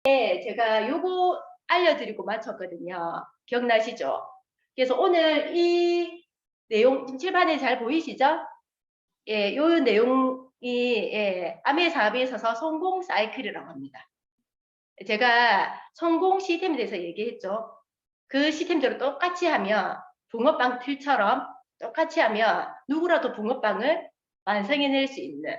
제가 요거 알려드리고 마쳤거든요. 기억나시죠? 그래서 오늘 이 내용 지금 칠판에 잘 보이시죠? 예, 요 내용이 암의 사업에 있어서 성공 사이클이라고 합니다. 제가 성공 시스템에 대해서 얘기했죠. 그 시스템대로 똑같이 하면 붕어빵 틀처럼 똑같이 하면 누구라도 붕어빵을 완성해낼 수 있는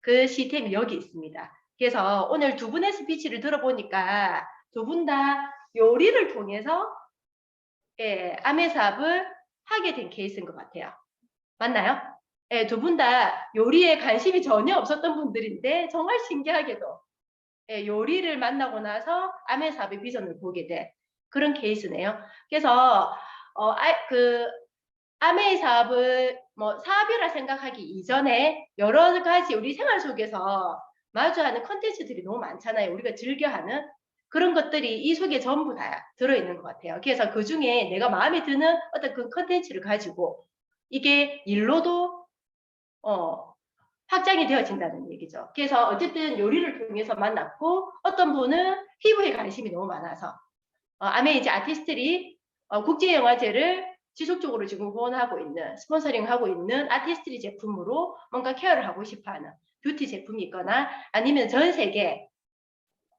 그 시스템이 여기 있습니다. 그래서 오늘 두 분의 스피치를 들어보니까 두 분 다 요리를 통해서 암의 사업을 하게 된 케이스인 것 같아요. 맞나요? 두 분 다 요리에 관심이 전혀 없었던 분들인데 정말 신기하게도 요리를 만나고 나서 암의 사업의 비전을 보게 된 그런 케이스네요. 그래서 암의 사업을 뭐 사업이라 생각하기 이전에 여러 가지 우리 생활 속에서 마주하는 컨텐츠들이 너무 많잖아요. 우리가 즐겨하는 그런 것들이 이 속에 전부 다 들어있는 것 같아요. 그래서 그 중에 내가 마음에 드는 어떤 그 컨텐츠를 가지고 이게 일로도 확장이 되어진다는 얘기죠. 그래서 어쨌든 요리를 통해서 만났고 어떤 분은 피부에 관심이 너무 많아서 암의 이제 아티스트들이 국제영화제를 지속적으로 지금 후원하고 있는 스폰서링하고 있는 아티스트리 제품으로 뭔가 케어를 하고 싶어하는 뷰티 제품이 있거나 아니면 전 세계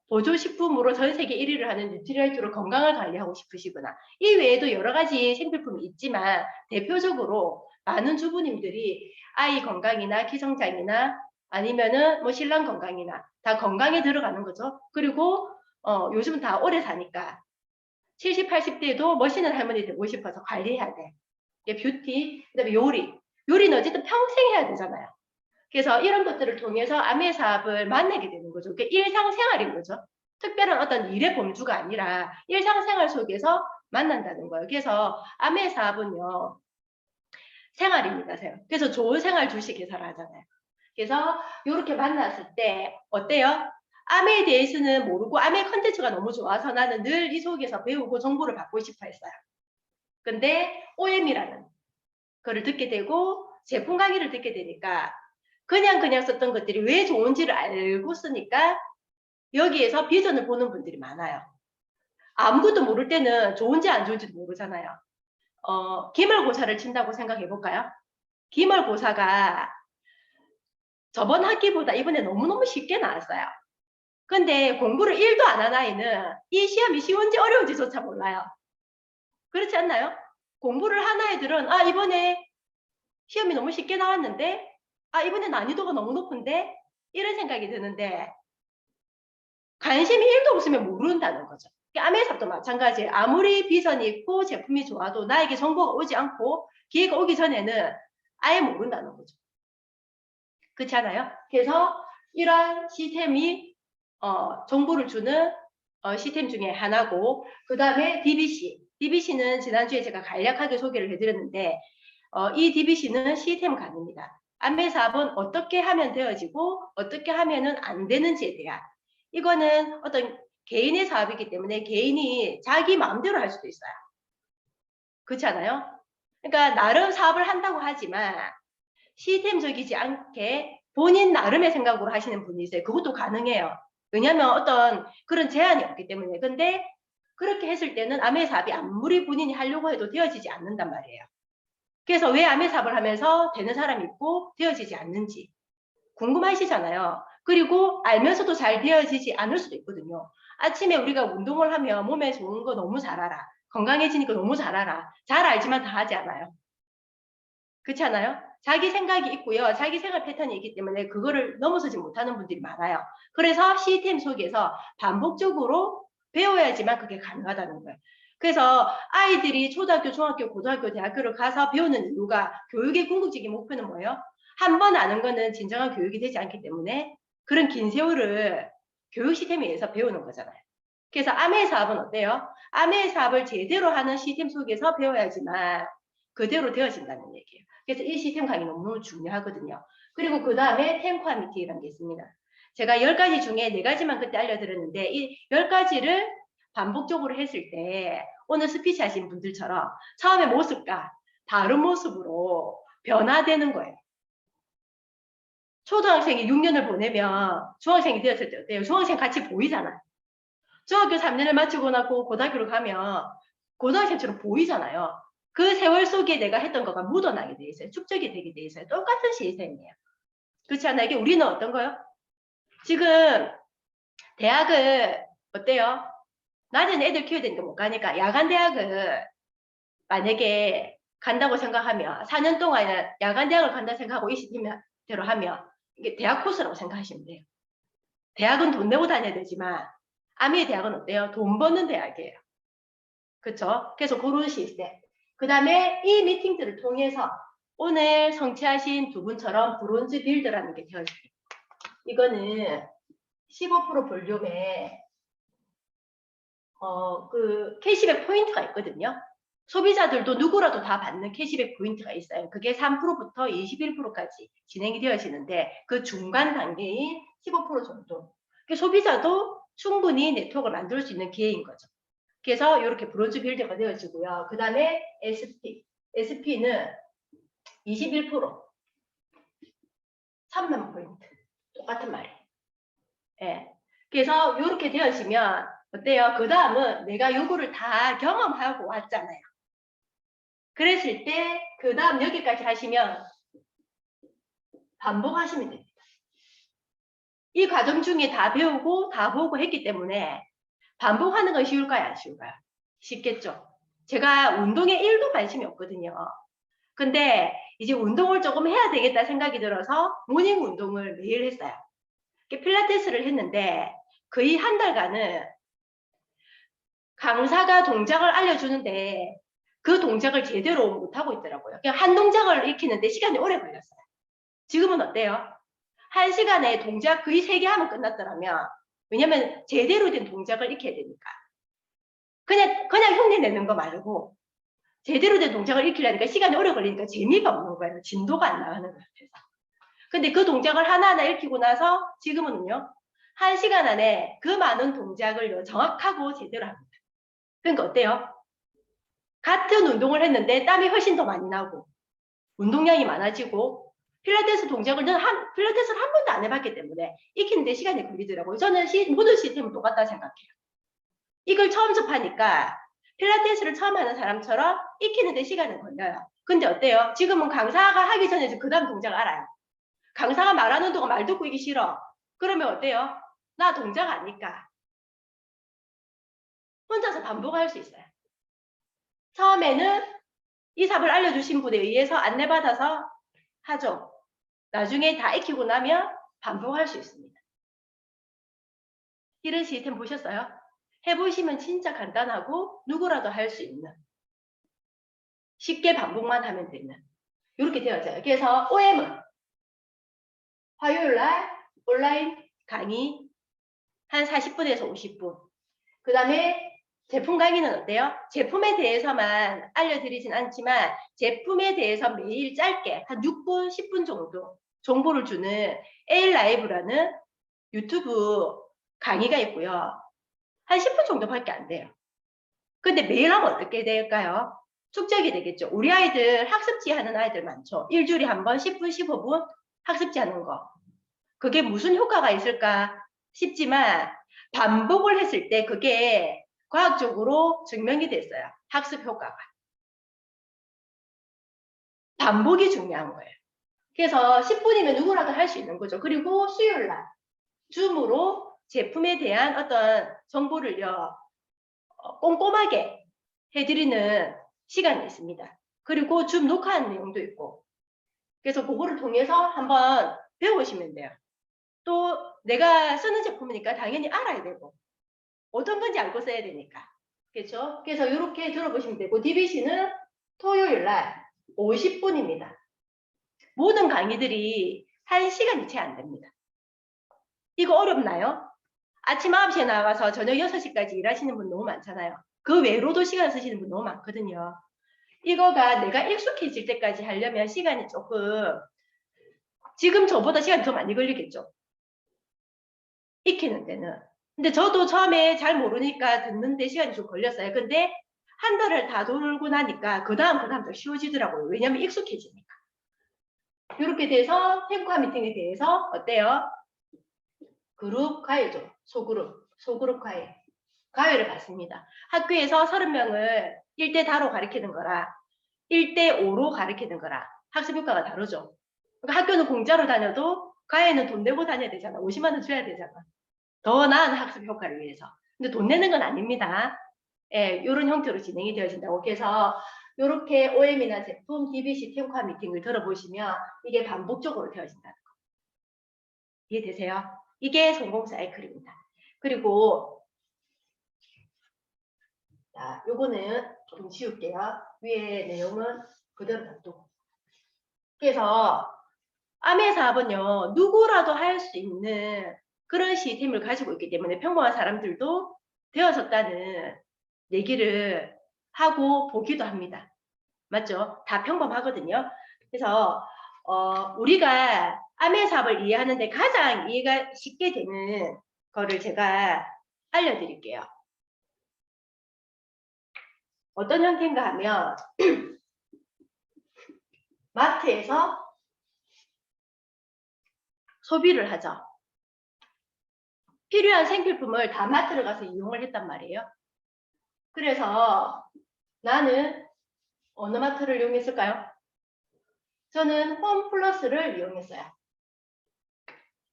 보조식품으로 전 세계 1위를 하는 뉴트리라이트로 건강을 관리하고 싶으시거나 이 외에도 여러 가지 생필품이 있지만 대표적으로 많은 주부님들이 아이 건강이나 기성장이나 아니면은 뭐 신랑 건강이나 다 건강에 들어가는 거죠. 그리고 요즘 다 오래 사니까 70, 80대에도 멋있는 할머니 되고 싶어서 관리해야 돼. 이게 뷰티, 그다음에 요리. 요리는 어쨌든 평생 해야 되잖아요. 그래서 이런 것들을 통해서 암의 사업을 만나게 되는 거죠. 그게 일상생활인 거죠. 특별한 어떤 일의 범주가 아니라 일상생활 속에서 만난다는 거예요. 그래서 암의 사업은요. 생활입니다. 생활. 그래서 좋은 생활 주식회사를 하잖아요. 그래서 이렇게 만났을 때 어때요? 암에 대해서는 모르고 암의 컨텐츠가 너무 좋아서 나는 늘 이 속에서 배우고 정보를 받고 싶어 했어요. 근데 OM이라는 거를 듣게 되고 제품 강의를 듣게 되니까 그냥 썼던 것들이 왜 좋은지를 알고 쓰니까 여기에서 비전을 보는 분들이 많아요. 아무것도 모를 때는 좋은지 안 좋은지도 모르잖아요. 기말고사를 친다고 생각해 볼까요? 기말고사가 저번 학기보다 이번에 너무너무 쉽게 나왔어요. 근데 공부를 1도 안 한 아이는 이 시험이 쉬운지 어려운지조차 몰라요. 그렇지 않나요? 공부를 한 아이들은 이번에 시험이 너무 쉽게 나왔는데 이번에 난이도가 너무 높은데 이런 생각이 드는데 관심이 1도 없으면 모른다는 거죠. 암의 삽도 마찬가지예요. 아무리 비전이 있고 제품이 좋아도 나에게 정보가 오지 않고 기회가 오기 전에는 아예 모른다는 거죠. 그렇지 않아요? 그래서 이러한 시스템이 정보를 주는 시스템 중에 하나고 그 다음에 DBC. DBC는 지난주에 제가 간략하게 소개를 해드렸는데 이 DBC는 시스템 강의입니다. 암의 사업은 어떻게 하면 되어지고 어떻게 하면은 안 되는지에 대한 이거는 어떤 개인의 사업이기 때문에 개인이 자기 마음대로 할 수도 있어요. 그렇지 않아요? 그러니까 나름 사업을 한다고 하지만 시스템적이지 않게 본인 나름의 생각으로 하시는 분이 있어요. 그것도 가능해요. 왜냐하면 어떤 그런 제한이 없기 때문에. 근데 그렇게 했을 때는 암의 사업이 아무리 본인이 하려고 해도 되어지지 않는단 말이에요. 그래서 왜 암의 사업을 하면서 되는 사람이 있고 되어지지 않는지 궁금하시잖아요. 그리고 알면서도 잘 되어지지 않을 수도 있거든요. 아침에 우리가 운동을 하면 몸에 좋은 거 너무 잘 알아. 건강해지니까 너무 잘 알아. 잘 알지만 다 하지 않아요. 그렇지 않아요? 자기 생각이 있고요. 자기 생활 패턴이 있기 때문에 그거를 넘어서지 못하는 분들이 많아요. 그래서 시스템 속에서 반복적으로 배워야지만 그게 가능하다는 거예요. 그래서 아이들이 초등학교, 중학교, 고등학교, 대학교를 가서 배우는 이유가 교육의 궁극적인 목표는 뭐예요? 한 번 아는 거는 진정한 교육이 되지 않기 때문에 그런 긴 세월을 교육 시스템에 의해서 배우는 거잖아요. 그래서 암의 사업은 어때요? 암의 사업을 제대로 하는 시스템 속에서 배워야지만 그대로 되어진다는 얘기예요. 그래서 이 시스템 강의 너무 중요하거든요. 그리고 그 다음에 텐ኳ미티라는 게 있습니다. 제가 10가지 중에 4가지만 그때 알려드렸는데 이 10가지를 반복적으로 했을 때 오늘 스피치 하신 분들처럼 처음에 모습과 다른 모습으로 변화되는 거예요. 초등학생이 6년을 보내면 중학생이 되었을 때 어때요? 중학생 같이 보이잖아요. 중학교 3년을 마치고 나고 고등학교를 가면 고등학생처럼 보이잖아요. 그 세월 속에 내가 했던 거가 묻어나게 돼 있어요. 축적이 되게 돼 있어요. 똑같은 시스템이에요. 그렇지 않아요? 이게 우리는 어떤 거요? 지금 대학을 어때요? 낮에는 애들 키워야 되니까 못 가니까 야간 대학을 만약에 간다고 생각하면 4년 동안 야간 대학을 간다 생각하고 20대로 하면 이게 대학 코스라고 생각하시면 돼요. 대학은 돈 내고 다녀야 되지만 아미의 대학은 어때요? 돈 버는 대학이에요. 그렇죠? 그래서 그런 시스템. 그 다음에 이 미팅들을 통해서 오늘 성취하신 두 분처럼 브론즈 빌드라는 게 되어있어요. 이거는 15% 볼륨에 그 캐시백 포인트가 있거든요. 소비자들도 누구라도 다 받는 캐시백 포인트가 있어요. 그게 3%부터 21%까지 진행이 되어지는데 그 중간 단계인 15% 정도. 소비자도 충분히 네트워크를 만들 수 있는 기회인 거죠. 그래서 이렇게 브론즈 빌드가 되어지고요. 그 다음에 SP는 21% 3만 포인트. 똑같은 말이에요. 예. 그래서 이렇게 되어지면 어때요? 그 다음은 내가 요거를 다 경험하고 왔잖아요. 그랬을 때 그 다음 여기까지 하시면 반복하시면 됩니다. 이 과정 중에 다 배우고 다 보고 했기 때문에 반복하는 건 쉬울까요? 안 쉬울까요? 쉽겠죠. 제가 운동에 1도 관심이 없거든요. 근데 이제 운동을 조금 해야 되겠다 생각이 들어서 모닝 운동을 매일 했어요. 필라테스를 했는데 거의 한 달간은 강사가 동작을 알려주는데 그 동작을 제대로 못하고 있더라고요. 그냥 한 동작을 익히는데 시간이 오래 걸렸어요. 지금은 어때요? 1시간에 동작 거의 3개 하면 끝났더라면 왜냐면 제대로 된 동작을 익혀야 되니까. 그냥 흉내 내는 거 말고 제대로 된 동작을 익히려니까 시간이 오래 걸리니까 재미가 없는 거예요. 진도가 안 나가는 것 같아서. 근데 그 동작을 하나하나 익히고 나서 지금은요. 1시간 안에 그 많은 동작을 정확하고 제대로 합니다. 그러니까 어때요? 같은 운동을 했는데 땀이 훨씬 더 많이 나고 운동량이 많아지고 필라테스 동작을 필라테스를 한 번도 안 해봤기 때문에 익히는데 시간이 걸리더라고요. 저는 모든 시스템은 똑같다 생각해요. 이걸 처음 접하니까 필라테스를 처음 하는 사람처럼 익히는데 시간은 걸려요. 근데 어때요? 지금은 강사가 하기 전에 그 다음 동작을 알아요. 강사가 말하는 동안 말 듣고 있기 싫어. 그러면 어때요? 나 동작 아니까. 혼자서 반복할 수 있어요. 처음에는 이 삽을 알려주신 분에 의해서 안내받아서 하죠. 나중에 다 익히고 나면 반복할 수 있습니다. 이런 시스템 보셨어요? 해보시면 진짜 간단하고 누구라도 할 수 있는 쉽게 반복만 하면 되는 이렇게 되어져요. 그래서 OM은 화요일날 온라인 강의 한 40분에서 50분. 그 다음에 제품 강의는 어때요? 제품에 대해서만 알려드리진 않지만 제품에 대해서 매일 짧게 한 6분, 10분 정도 정보를 주는 A라이브라는 유튜브 강의가 있고요. 한 10분 정도밖에 안 돼요. 근데 매일 하면 어떻게 될까요? 축적이 되겠죠. 우리 아이들 학습지 하는 아이들 많죠. 일주일에 한 번 10분, 15분 학습지 하는 거. 그게 무슨 효과가 있을까 싶지만 반복을 했을 때 그게 과학적으로 증명이 됐어요. 학습 효과가. 반복이 중요한 거예요. 그래서 10분이면 누구라도 할 수 있는 거죠. 그리고 수요일날 줌으로 제품에 대한 어떤 정보를요. 꼼꼼하게 해드리는 시간이 있습니다. 그리고 줌 녹화하는 내용도 있고 그래서 그거를 통해서 한번 배워보시면 돼요. 또 내가 쓰는 제품이니까 당연히 알아야 되고 어떤 건지 알고 써야 되니까 그렇죠? 그래서 이렇게 들어보시면 되고 DBC는 토요일날 50분입니다. 모든 강의들이 1시간이 채 안 됩니다. 이거 어렵나요? 아침 9시에 나가서 저녁 6시까지 일하시는 분 너무 많잖아요. 그 외로도 시간 쓰시는 분 너무 많거든요. 이거가 내가 익숙해질 때까지 하려면 시간이 조금 지금 저보다 시간이 더 많이 걸리겠죠. 익히는 데는. 근데 저도 처음에 잘 모르니까 듣는데 시간이 좀 걸렸어요. 근데 한 달을 다 돌고 나니까 그 다음 더 쉬워지더라고요. 왜냐면 익숙해지니까. 이렇게 돼서 탱커 미팅에 대해서 어때요? 그룹 과외죠. 소그룹 과외. 과외를 받습니다. 학교에서 30명을 1대 다로 가르치는 거라 1대 5로 가르치는 거라 학습 효과가 다르죠. 그러니까 학교는 공짜로 다녀도 과외는 돈 내고 다녀야 되잖아. 50만 원 줘야 되잖아. 더 나은 학습 효과를 위해서. 근데 돈 내는 건 아닙니다. 예, 이런 형태로 진행이 되어진다고. 그래서 이렇게 OM이나 제품, DBC, 태국화 미팅을 들어보시면 이게 반복적으로 되어진다는 거. 이해되세요? 이게 성공 사이클입니다. 그리고 자, 요거는 좀 지울게요. 위에 내용은 그대로 놔두고. 그래서 아메 사업은요, 누구라도 할 수 있는 그런 시스템을 가지고 있기 때문에 평범한 사람들도 되어졌다는 얘기를 하고 보기도 합니다. 맞죠? 다 평범하거든요. 그래서 우리가 아메 사업을 이해하는데 가장 이해가 쉽게 되는 거를 제가 알려드릴게요. 어떤 형태인가 하면 마트에서 소비를 하죠. 필요한 생필품을 다 마트를 가서 이용을 했단 말이에요. 그래서 나는 어느 마트를 이용했을까요? 저는 홈플러스를 이용했어요.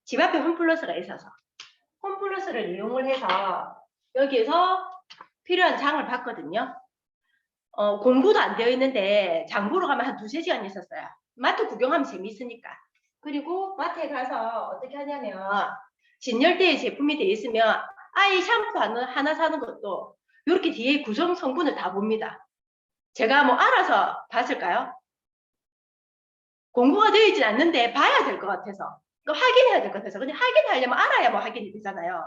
집 앞에 홈플러스가 있어서 홈플러스를 이용을 해서 여기에서 필요한 장을 봤거든요. 공부도 안 되어 있는데 장 보러 가면 한 2~3시간 있었어요. 마트 구경하면 재미있으니까. 그리고 마트에 가서 어떻게 하냐면 진열대에 제품이 되어 있으면 아이 샴푸 하나 사는 것도 이렇게 뒤에 구성 성분을 다 봅니다. 제가 뭐 알아서 봤을까요? 공부가 되어 있진 않는데 봐야 될 것 같아서. 그러니까 확인해야 될 것 같아서. 근데 확인하려면 알아야 뭐 확인이 되잖아요.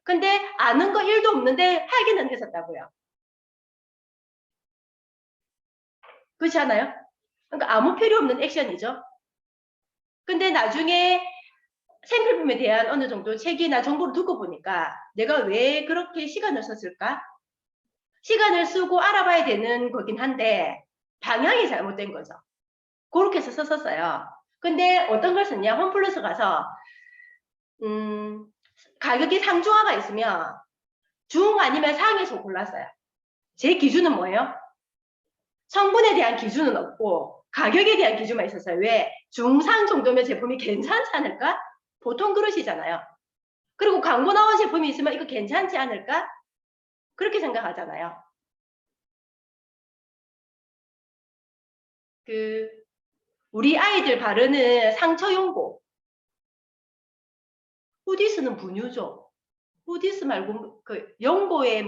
근데 아는 거 1도 없는데 확인은 했었다고요. 그렇지 않아요? 그러니까 아무 필요 없는 액션이죠. 근데 나중에 생필품에 대한 어느 정도 책이나 정보를 듣고 보니까 내가 왜 그렇게 시간을 썼을까? 시간을 쓰고 알아봐야 되는 거긴 한데 방향이 잘못된 거죠. 그렇게 해서 썼었어요. 근데 어떤 걸 썼냐? 홈플러스 가서 가격이 상중하가 있으면 중 아니면 상에서 골랐어요. 제 기준은 뭐예요? 성분에 대한 기준은 없고 가격에 대한 기준만 있었어요. 왜? 중상 정도면 제품이 괜찮지 않을까? 보통 그러시잖아요. 그리고 광고 나온 제품이 있으면 이거 괜찮지 않을까? 그렇게 생각하잖아요. 우리 아이들 바르는 상처 용고. 후디스는 분유죠. 후디스 말고 용고에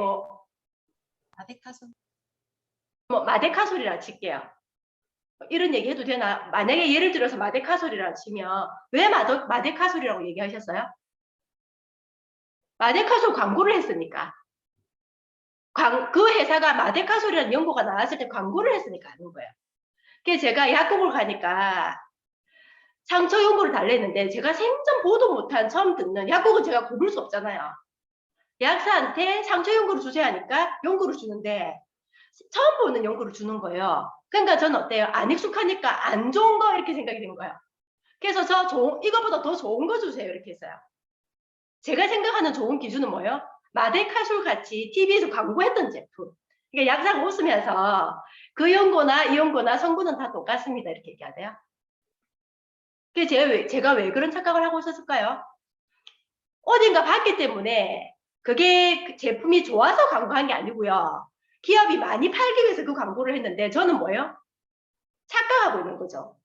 마데카솔이라 칠게요. 이런 얘기 해도 되나? 만약에 예를 들어서 마데카솔이라 치면 왜 마데카솔이라고 얘기하셨어요? 마데카솔 광고를 했으니까. 그 회사가 마데카솔이라는 연고가 나왔을 때 광고를 했으니까 하는 거예요. 그래서 제가 약국을 가니까 상처 연고를 달랬는데 제가 생전 보도 못한 처음 듣는 약국은 제가 고를 수 없잖아요. 약사한테 상처 연고를 주세요 하니까 연고를 주는데 처음 보는 연고를 주는 거예요. 그러니까 저는 어때요? 안 익숙하니까 안 좋은 거 이렇게 생각이 된 거예요. 그래서 이거보다 더 좋은 거 주세요 이렇게 했어요. 제가 생각하는 좋은 기준은 뭐예요? 마데카솔 같이 TV에서 광고했던 제품. 그러니까 약사가 웃으면서 그 연고나 이 연고나 성분은 다 똑같습니다 이렇게 얘기하대요. 그래서 제가 왜 그런 착각을 하고 있었을까요? 어딘가 봤기 때문에 그게 그 제품이 좋아서 광고한 게 아니고요. 기업이 많이 팔기 위해서 그 광고를 했는데 저는 뭐예요? 착각하고 있는 거죠.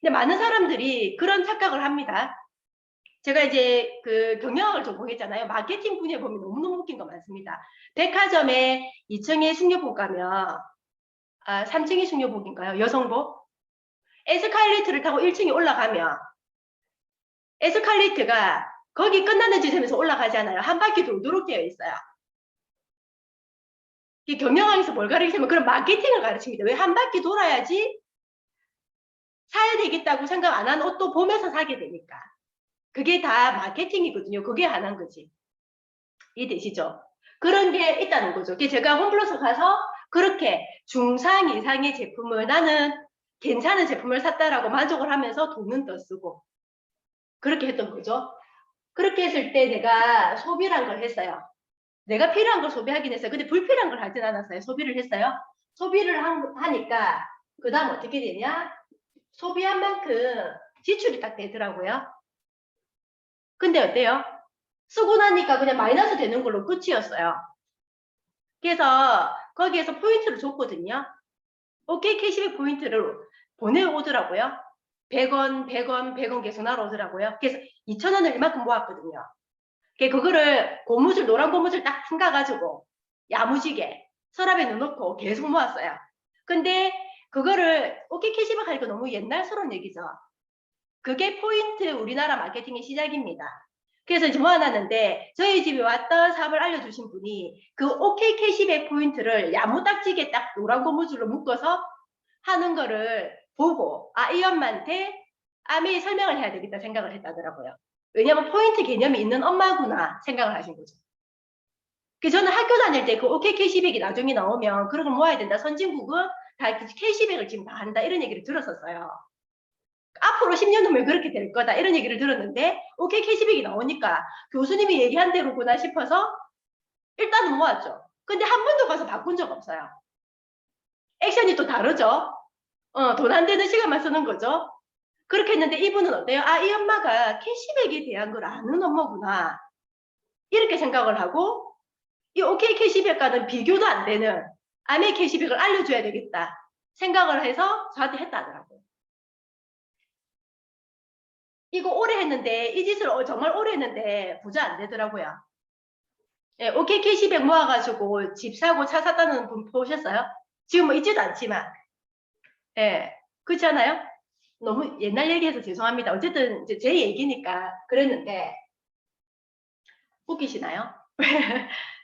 근데 많은 사람들이 그런 착각을 합니다. 제가 이제 그 경영학을 전공했잖아요. 마케팅 분야에 보면 너무너무 웃긴 거 많습니다. 백화점에 2층에 숙녀복 가면 3층이 숙녀복인가요? 여성복? 에스컬레이터를 타고 1층에 올라가면 에스컬레이터가 거기 끝나는 지점에서 올라가잖아요. 한 바퀴 돌도록 되어 있어요. 이 경영학에서 뭘 가르치면 그런 마케팅을 가르칩니다. 왜 한 바퀴 돌아야지 사야 되겠다고 생각 안 하는 옷도 보면서 사게 되니까. 그게 다 마케팅이거든요. 그게 안 한 거지. 이해되시죠? 그런 게 있다는 거죠. 제가 홈플러스 가서 그렇게 중상 이상의 제품을 나는 괜찮은 제품을 샀다라고 만족을 하면서 돈은 더 쓰고 그렇게 했던 거죠. 그렇게 했을 때 내가 소비란 걸 했어요. 내가 필요한 걸 소비하긴 했어요. 근데 불필요한 걸 하진 않았어요. 소비를 했어요. 소비를 하니까 그 다음 어떻게 되냐? 소비한 만큼 지출이 딱 되더라고요. 근데 어때요? 쓰고 나니까 그냥 마이너스 되는 걸로 끝이었어요. 그래서 거기에서 포인트를 줬거든요. 오케이 캐시백 포인트를 보내오더라고요. 100원, 100원, 100원 계속 날아오더라고요. 그래서 2,000원을 이만큼 모았거든요. 그거를 고무줄, 노란 고무줄 딱 튕가가지고 야무지게 서랍에 넣어놓고 계속 모았어요. 근데 그거를 오케이 캐시백 하니까 너무 옛날스러운 얘기죠. 그게 포인트 우리나라 마케팅의 시작입니다. 그래서 이제 모아놨는데 저희 집에 왔던 사업을 알려주신 분이 그 오케이 캐시백 포인트를 야무딱지게 딱 노란 고무줄로 묶어서 하는 거를 보고 이 엄마한테 아메이 설명을 해야 되겠다 생각을 했다더라고요. 왜냐면 포인트 개념이 있는 엄마구나 생각을 하신 거죠. 저는 학교 다닐 때 그 오케이 캐시백이 나중에 나오면 그런 걸 모아야 된다. 선진국은 다 캐시백을 지금 다 한다. 이런 얘기를 들었었어요. 앞으로 10년 후면 그렇게 될 거다. 이런 얘기를 들었는데 오케이 캐시백이 나오니까 교수님이 얘기한 대로구나 싶어서 일단은 모았죠. 근데 한 번도 가서 바꾼 적 없어요. 액션이 또 다르죠. 돈 안 되는 시간만 쓰는 거죠. 그렇게 했는데 이분은 어때요? 이 엄마가 캐시백에 대한 걸 아는 엄마구나. 이렇게 생각을 하고 이 오케이 캐시백과는 비교도 안 되는 아메 캐시백을 알려줘야 되겠다 생각을 해서 저한테 했다더라고요. 이거 오래 했는데 이 짓을 정말 오래 했는데 부자 안 되더라고요. 예, 오케이 캐시백 모아가지고 집 사고 차 샀다는 분 보셨어요? 지금 뭐 있지도 않지만 예, 그렇지 않아요? 너무 옛날 얘기해서 죄송합니다. 어쨌든 이제 제 얘기니까 그랬는데 웃기시나요?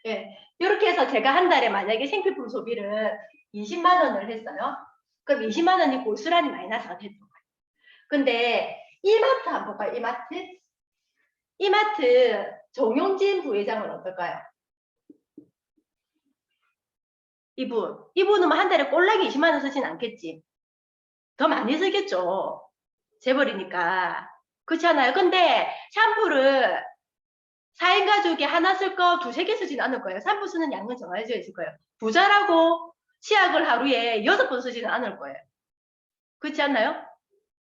예, 이렇게 해서 제가 한 달에 만약에 생필품 소비를 20만 원을 했어요. 그럼 20만 원이 고스란히 마이너스가 됐던 거예요. 근데 이마트 한번 볼까요? 이마트 정용진 부회장은 어떨까요? 이분은 뭐 한 달에 꼴락이 20만 원 쓰진 않겠지. 더 많이 쓰겠죠. 재벌이니까. 그렇지 않아요? 근데 샴푸를 4인 가족이 하나 쓸 거 두세 개 쓰진 않을 거예요. 샴푸 쓰는 양은 정해져 있을 거예요. 부자라고 치약을 하루에 6번 쓰지는 않을 거예요. 그렇지 않나요?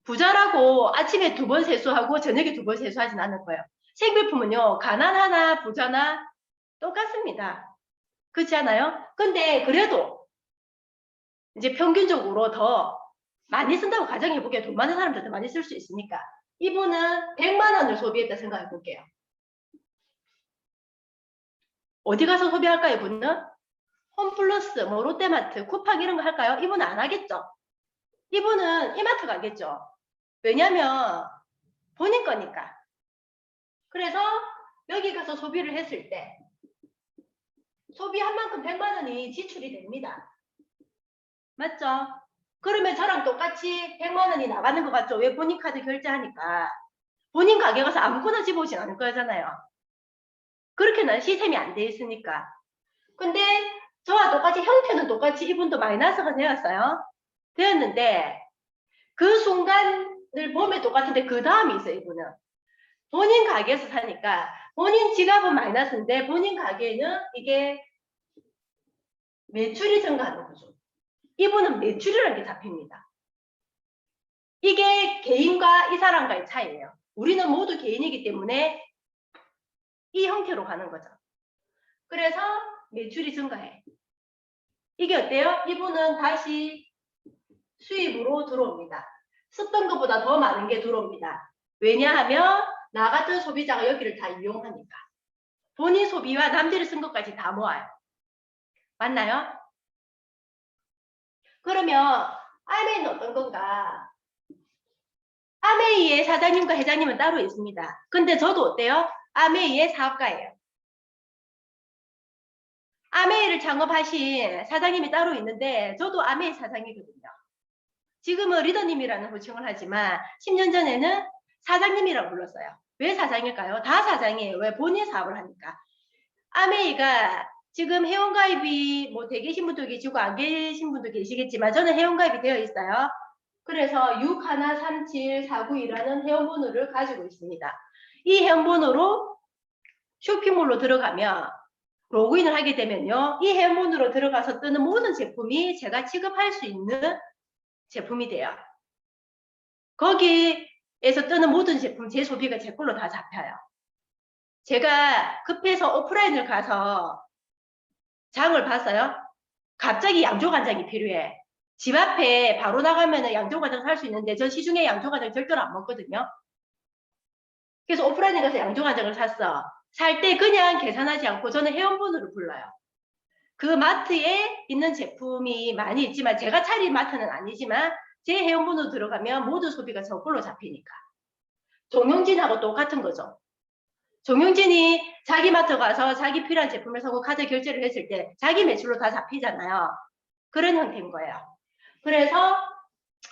부자라고 아침에 2번 세수하고 저녁에 2번 세수하진 않을 거예요. 생필품은요. 가난하나 부자나 똑같습니다. 그렇지 않아요? 근데 그래도 이제 평균적으로 더 많이 쓴다고 가정해보기에 돈 많은 사람들 더 많이 쓸 수 있으니까 이분은 100만 원을 소비했다 생각해 볼게요. 어디 가서 소비할까요? 이분은 홈플러스, 뭐 롯데마트, 쿠팡 이런 거 할까요? 이분은 안 하겠죠. 이분은 이마트 가겠죠. 왜냐면 본인 거니까. 그래서 여기 가서 소비를 했을 때 소비한 만큼 100만 원이 지출이 됩니다. 맞죠? 그러면 저랑 똑같이 100만 원이 나가는 것 같죠? 왜 본인 카드 결제하니까. 본인 가게 가서 아무거나 집어오진 않을 거잖아요. 그렇게는 시스템이 안 돼 있으니까. 근데 저와 똑같이 형태는 똑같이 이분도 마이너스가 되었어요. 되었는데 그 순간을 보면 똑같은데 그 다음이 있어요. 이분은. 본인 가게에서 사니까 본인 지갑은 마이너스인데 본인 가게에는 이게 매출이 증가하는 거죠. 이분은 매출이라는 게 잡힙니다. 이게 개인과 이 사람과의 차이예요. 우리는 모두 개인이기 때문에 이 형태로 가는 거죠. 그래서 매출이 증가해. 이게 어때요? 이분은 다시 수입으로 들어옵니다. 썼던 것보다 더 많은 게 들어옵니다. 왜냐하면 나 같은 소비자가 여기를 다 이용하니까. 본인 소비와 남들이 쓴 것까지 다 모아요. 맞나요? 그러면 아메이는 어떤 건가? 아메이의 사장님과 회장님은 따로 있습니다. 근데 저도 어때요? 아메이의 사업가예요. 아메이를 창업하신 사장님이 따로 있는데 저도 아메이 사장이거든요. 지금은 리더님이라는 호칭을 하지만 10년 전에는 사장님이라고 불렀어요. 왜 사장일까요? 다 사장이에요. 왜? 본인 사업을 하니까. 아메이가 지금 회원가입이 뭐 돼 계신 분도 계시고 안 계신 분도 계시겠지만 저는 회원가입이 되어 있어요. 그래서 613749이라는 회원번호를 가지고 있습니다. 이 회원번호로 쇼핑몰로 들어가면 로그인을 하게 되면요. 이 회원번호로 들어가서 뜨는 모든 제품이 제가 취급할 수 있는 제품이 돼요. 거기에서 뜨는 모든 제품, 제 소비가 제 걸로 다 잡혀요. 제가 급해서 오프라인을 가서 장을 봤어요. 갑자기 양조간장이 필요해. 집 앞에 바로 나가면 양조간장 살 수 있는데 저 시중에 양조간장 절대로 안 먹거든요. 그래서 오프라인에 가서 양조간장을 샀어. 살 때 그냥 계산하지 않고 저는 회원번호를 불러요. 그 마트에 있는 제품이 많이 있지만 제가 차린 마트는 아니지만 제 회원번호 들어가면 모든 소비가 저 걸로 잡히니까. 정용진하고 똑같은 거죠. 정용진이 자기 마트 가서 자기 필요한 제품을 사고 카드 결제를 했을 때 자기 매출로 다 잡히잖아요. 그런 형태인 거예요. 그래서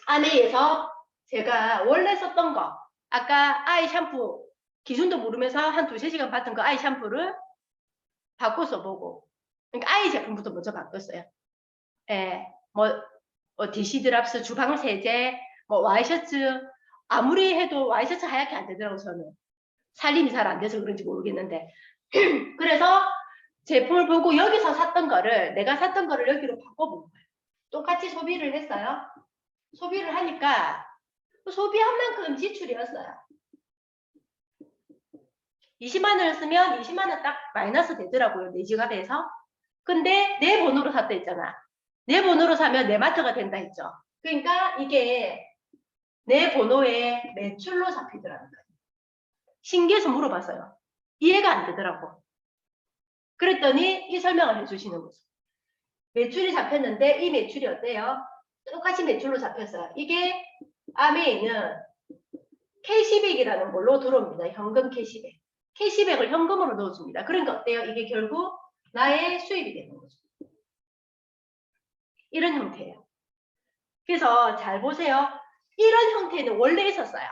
아메이에서 제가 원래 썼던 거 아까 아이 샴푸 기준도 모르면서 한 2~3시간 봤던 그 아이 샴푸를 바꿔 써보고 그러니까 아이 제품부터 먼저 바꿨어요. 예, DC 드랍스 주방 세제, 와이셔츠 아무리 해도 와이셔츠 하얗게 안 되더라고 저는. 살림이 잘 안 돼서 그런지 모르겠는데 그래서 제품을 보고 여기서 샀던 거를 내가 샀던 거를 여기로 바꿔본 거예요. 똑같이 소비를 했어요. 소비를 하니까 소비한 만큼 지출이었어요. 20만 원을 쓰면 20만 원 딱 마이너스 되더라고요. 내 지갑에서. 근데 내 번호로 샀다 했잖아. 내 번호로 사면 내 마트가 된다 했죠. 그러니까 이게 내 번호에 매출로 잡히더라는 거예요. 신기해서 물어봤어요. 이해가 안 되더라고. 그랬더니 이 설명을 해주시는 거죠. 매출이 잡혔는데 이 매출이 어때요? 똑같이 매출로 잡혔어요. 이게 아메이는 캐시백이라는 걸로 들어옵니다. 현금 캐시백. 캐시백을 현금으로 넣어줍니다. 그러니까 어때요? 이게 결국 나의 수입이 되는 거죠. 이런 형태예요. 그래서 잘 보세요. 이런 형태는 원래 있었어요.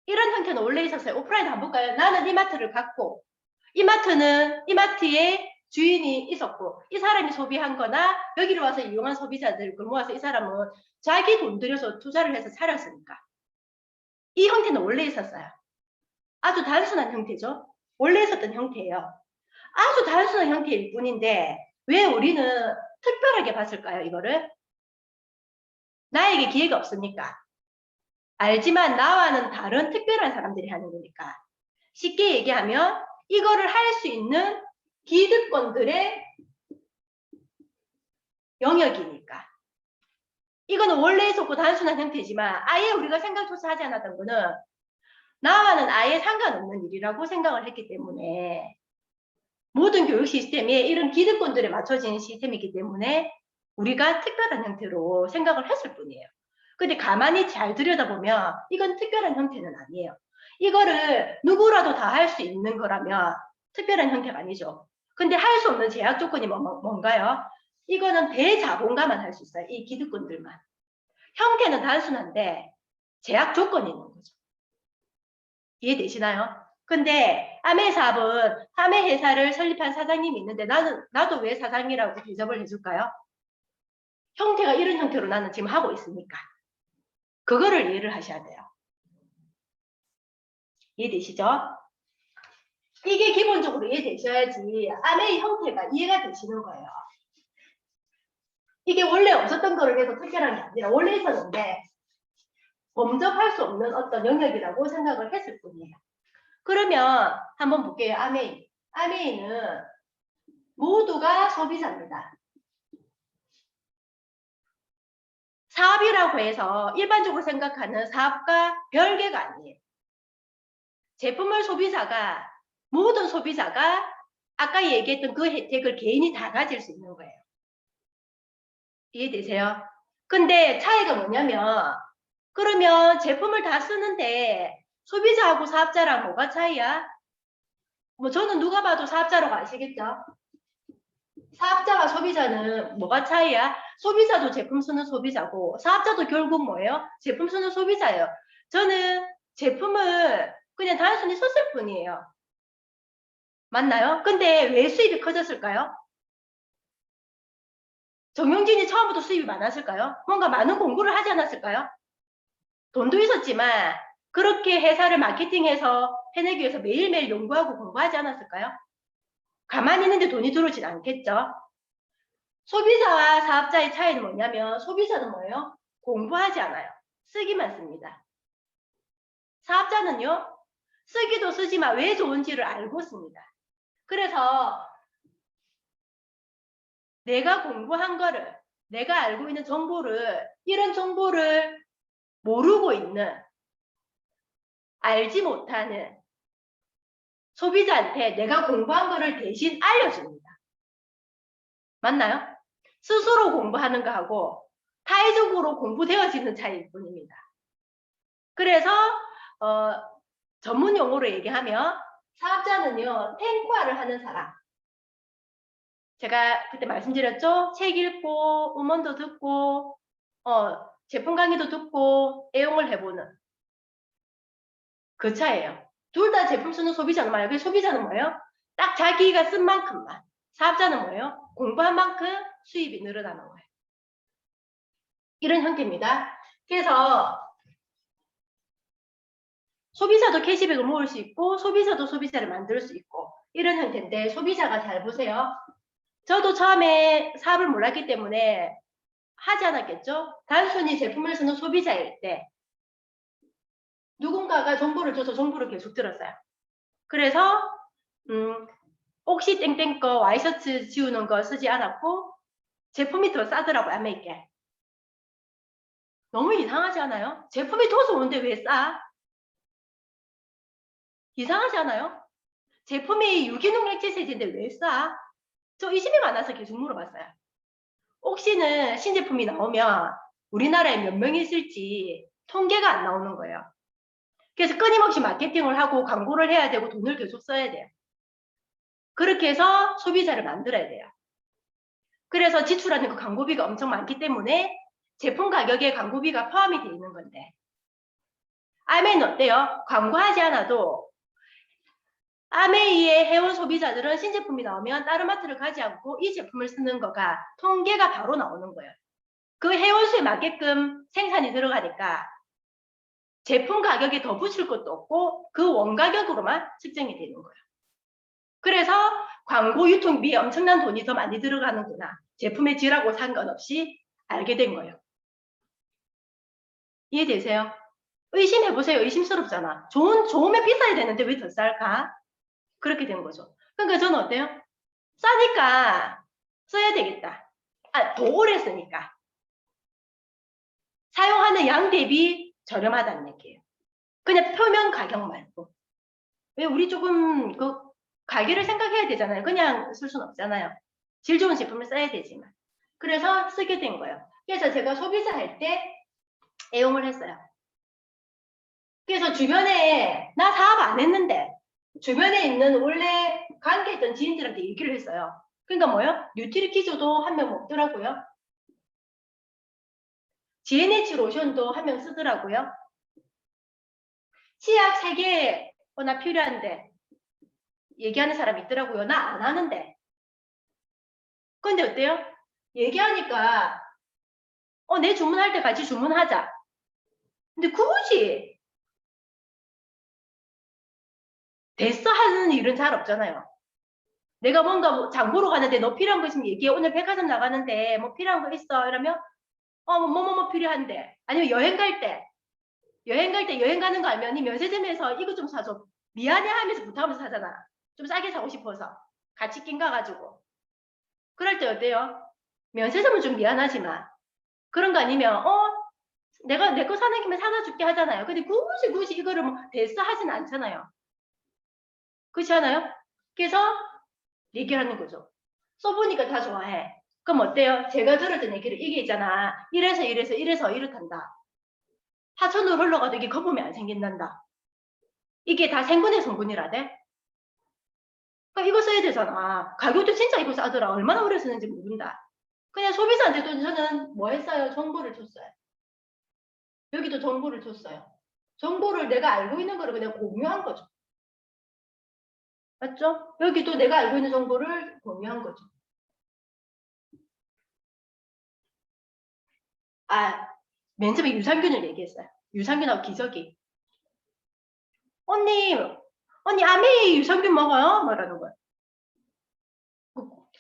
이런 형태는 원래 있었어요. 오프라인 한번 볼까요? 나는 이마트를 갔고 이마트는 이마트에 주인이 있었고 이 사람이 소비한 거나 여기로 와서 이용한 소비자들을 모아서 이 사람은 자기 돈 들여서 투자를 해서 차렸으니까 이 형태는 원래 있었어요. 아주 단순한 형태죠. 원래 있었던 형태예요. 아주 단순한 형태일 뿐인데 왜 우리는 특별하게 봤을까요? 이거를 나에게 기회가 없으니까 알지만 나와는 다른 특별한 사람들이 하는 거니까 쉽게 얘기하면 이거를 할 수 있는 기득권들의 영역이니까 이거는 원래 있었고 단순한 형태지만 아예 우리가 생각조차 하지 않았던 거는 나와는 아예 상관없는 일이라고 생각을 했기 때문에 모든 교육 시스템에 이런 기득권들에 맞춰지는 시스템이기 때문에 우리가 특별한 형태로 생각을 했을 뿐이에요. 근데 가만히 잘 들여다보면 이건 특별한 형태는 아니에요. 이거를 누구라도 다 할 수 있는 거라면 특별한 형태가 아니죠. 근데 할 수 없는 제약 조건이 뭔가요? 이거는 대자본가만 할 수 있어요. 이 기득권들만. 형태는 단순한데 제약 조건이 있는 거죠. 이해되시나요? 근데 아메 사업은 아메 회사를 설립한 사장님이 있는데 나도 왜 사장이라고 대접을 해줄까요? 형태가 이런 형태로 나는 지금 하고 있으니까. 그거를 이해를 하셔야 돼요. 이해되시죠? 이게 기본적으로 이해되셔야지 아메의 형태가 이해가 되시는 거예요. 이게 원래 없었던 거를 해서 특별한 게 아니라 원래 있었는데 범접할 수 없는 어떤 영역이라고 생각을 했을 뿐이에요. 그러면 한번 볼게요. 아메이. 아메이는 모두가 소비자입니다. 사업이라고 해서 일반적으로 생각하는 사업과 별개가 아니에요. 제품을 소비자가 모든 소비자가 아까 얘기했던 그 혜택을 개인이 다 가질 수 있는 거예요. 이해되세요? 근데 차이가 뭐냐면 그러면 제품을 다 쓰는데 소비자하고 사업자랑 뭐가 차이야? 저는 누가 봐도 사업자라고 아시겠죠? 사업자와 소비자는 뭐가 차이야? 소비자도 제품 쓰는 소비자고 사업자도 결국 뭐예요? 제품 쓰는 소비자예요. 저는 제품을 그냥 단순히 썼을 뿐이에요. 맞나요? 근데 왜 수입이 커졌을까요? 정용진이 처음부터 수입이 많았을까요? 뭔가 많은 공부를 하지 않았을까요? 돈도 있었지만 그렇게 회사를 마케팅해서 해내기 위해서 매일매일 연구하고 공부하지 않았을까요? 가만히 있는데 돈이 들어오진 않겠죠. 소비자와 사업자의 차이는 뭐냐면 소비자는 뭐예요? 공부하지 않아요. 쓰기만 씁니다. 사업자는요. 쓰기도 쓰지만 왜 좋은지를 알고 씁니다. 그래서 내가 공부한 거를, 내가 알고 있는 정보를, 이런 정보를 모르고 있는, 알지 못하는 소비자한테 내가 공부한 거를 대신 알려줍니다. 맞나요? 스스로 공부하는 거하고 타의적으로 공부되어지는 차이일 뿐입니다. 그래서 전문 용어로 얘기하면 사업자는요. 탱과를 하는 사람. 제가 그때 말씀드렸죠? 책 읽고 음원도 듣고 제품 강의도 듣고 애용을 해보는 그 차이예요. 둘 다 제품 쓰는 소비자는 말이에요. 그 소비자는 뭐예요? 딱 자기가 쓴 만큼만. 사업자는 뭐예요? 공부한 만큼 수입이 늘어나는 거예요. 이런 형태입니다. 그래서 소비자도 캐시백을 모을 수 있고 소비자도 소비자를 만들 수 있고 이런 형태인데 소비자가 잘 보세요. 저도 처음에 사업을 몰랐기 때문에 하지 않았겠죠? 단순히 제품을 쓰는 소비자일 때 누군가가 정보를 줘서 정보를 계속 들었어요. 그래서 혹시 땡땡 거 와이셔츠 지우는 거 쓰지 않았고 제품이 더 싸더라고요. 아메이게. 너무 이상하지 않아요? 제품이 더 좋은데 왜 싸? 이상하지 않아요? 제품이 유기농 액체세제인데 왜 싸? 저 의심이 많아서 계속 물어봤어요. 혹시는 신제품이 나오면 우리나라에 몇 명이 있을지 통계가 안 나오는 거예요. 그래서 끊임없이 마케팅을 하고 광고를 해야 되고 돈을 계속 써야 돼요. 그렇게 해서 소비자를 만들어야 돼요. 그래서 지출하는 그 광고비가 엄청 많기 때문에 제품 가격에 광고비가 포함이 되어 있는 건데 아메이는 어때요? 광고하지 않아도 아메이의 회원 소비자들은 신제품이 나오면 다른 마트를 가지 않고 이 제품을 쓰는 거가 통계가 바로 나오는 거예요. 그 회원수에 맞게끔 생산이 들어가니까 제품 가격에 더 붙일 것도 없고 그 원가격으로만 측정이 되는 거예요. 그래서 광고 유통비에 엄청난 돈이 더 많이 들어가는구나. 제품의 질하고 상관없이 알게 된 거예요. 이해되세요? 의심해보세요. 의심스럽잖아. 좋으면 비싸야 되는데 왜 더 쌀까? 그렇게 된 거죠. 그러니까 저는 어때요? 싸니까 써야 되겠다. 더 오래 쓰니까. 사용하는 양 대비 저렴하다는 얘기예요. 그냥 표면 가격 말고. 왜 우리 조금 그 가게를 생각해야 되잖아요. 그냥 쓸 수는 없잖아요. 질 좋은 제품을 써야 되지만. 그래서 쓰게 된 거예요. 그래서 제가 소비자 할 때 애용을 했어요. 그래서 주변에 나 사업 안 했는데 주변에 있는 원래 관계 있던 지인들한테 얘기를 했어요. 그러니까 뭐요? 뉴트리키조도 한 명 먹더라고요. GNH 로션도 한 명 쓰더라고요. 치약 3개나 필요한데 얘기하는 사람이 있더라고요. 나 안 하는데. 근데 어때요? 얘기하니까 내 주문할 때 같이 주문하자. 근데 굳이 됐어 하는 일은 잘 없잖아요. 내가 뭔가 장 보러 가는데 너 필요한 거 있으면 얘기해. 오늘 백화점 나가는데 뭐 필요한 거 있어? 이러면 뭐뭐뭐 필요한데. 아니면 여행 갈 때 여행 가는 거 알면 이 면세점에서 이거 좀 사줘. 미안해 하면서 부탁하면서 사잖아. 좀 싸게 사고 싶어서. 같이 낀 가가지고. 그럴 때 어때요? 면세점은 좀 미안하지만 그런 거 아니면 내가 내 거 사는 김에 사다 줄게 하잖아요. 근데 굳이 이거를 뭐 됐어 하진 않잖아요. 그렇지 않아요? 그래서 얘기를 하는 거죠. 써보니까 다 좋아해. 그럼 어때요? 제가 들었던 얘기를 이게 있잖아. 이래서 이렇단다. 하천으로 흘러가도 이게 거품이 안 생긴단다. 이게 다 생분해 성분이라대. 그러니까 이거 써야 되잖아. 가격도 진짜 이거 싸더라. 얼마나 오래 쓰는지 모른다. 그냥 소비자한테도 저는 뭐 했어요? 정보를 줬어요. 여기도 정보를 줬어요. 정보를 내가 알고 있는 거를 그냥 공유한 거죠. 맞죠? 여기도 내가 알고 있는 정보를 공유한 거죠. 맨 처음에 유산균을 얘기했어요. 유산균하고 기저귀. 언니 아메이 유산균 먹어요? 말하는 거예요.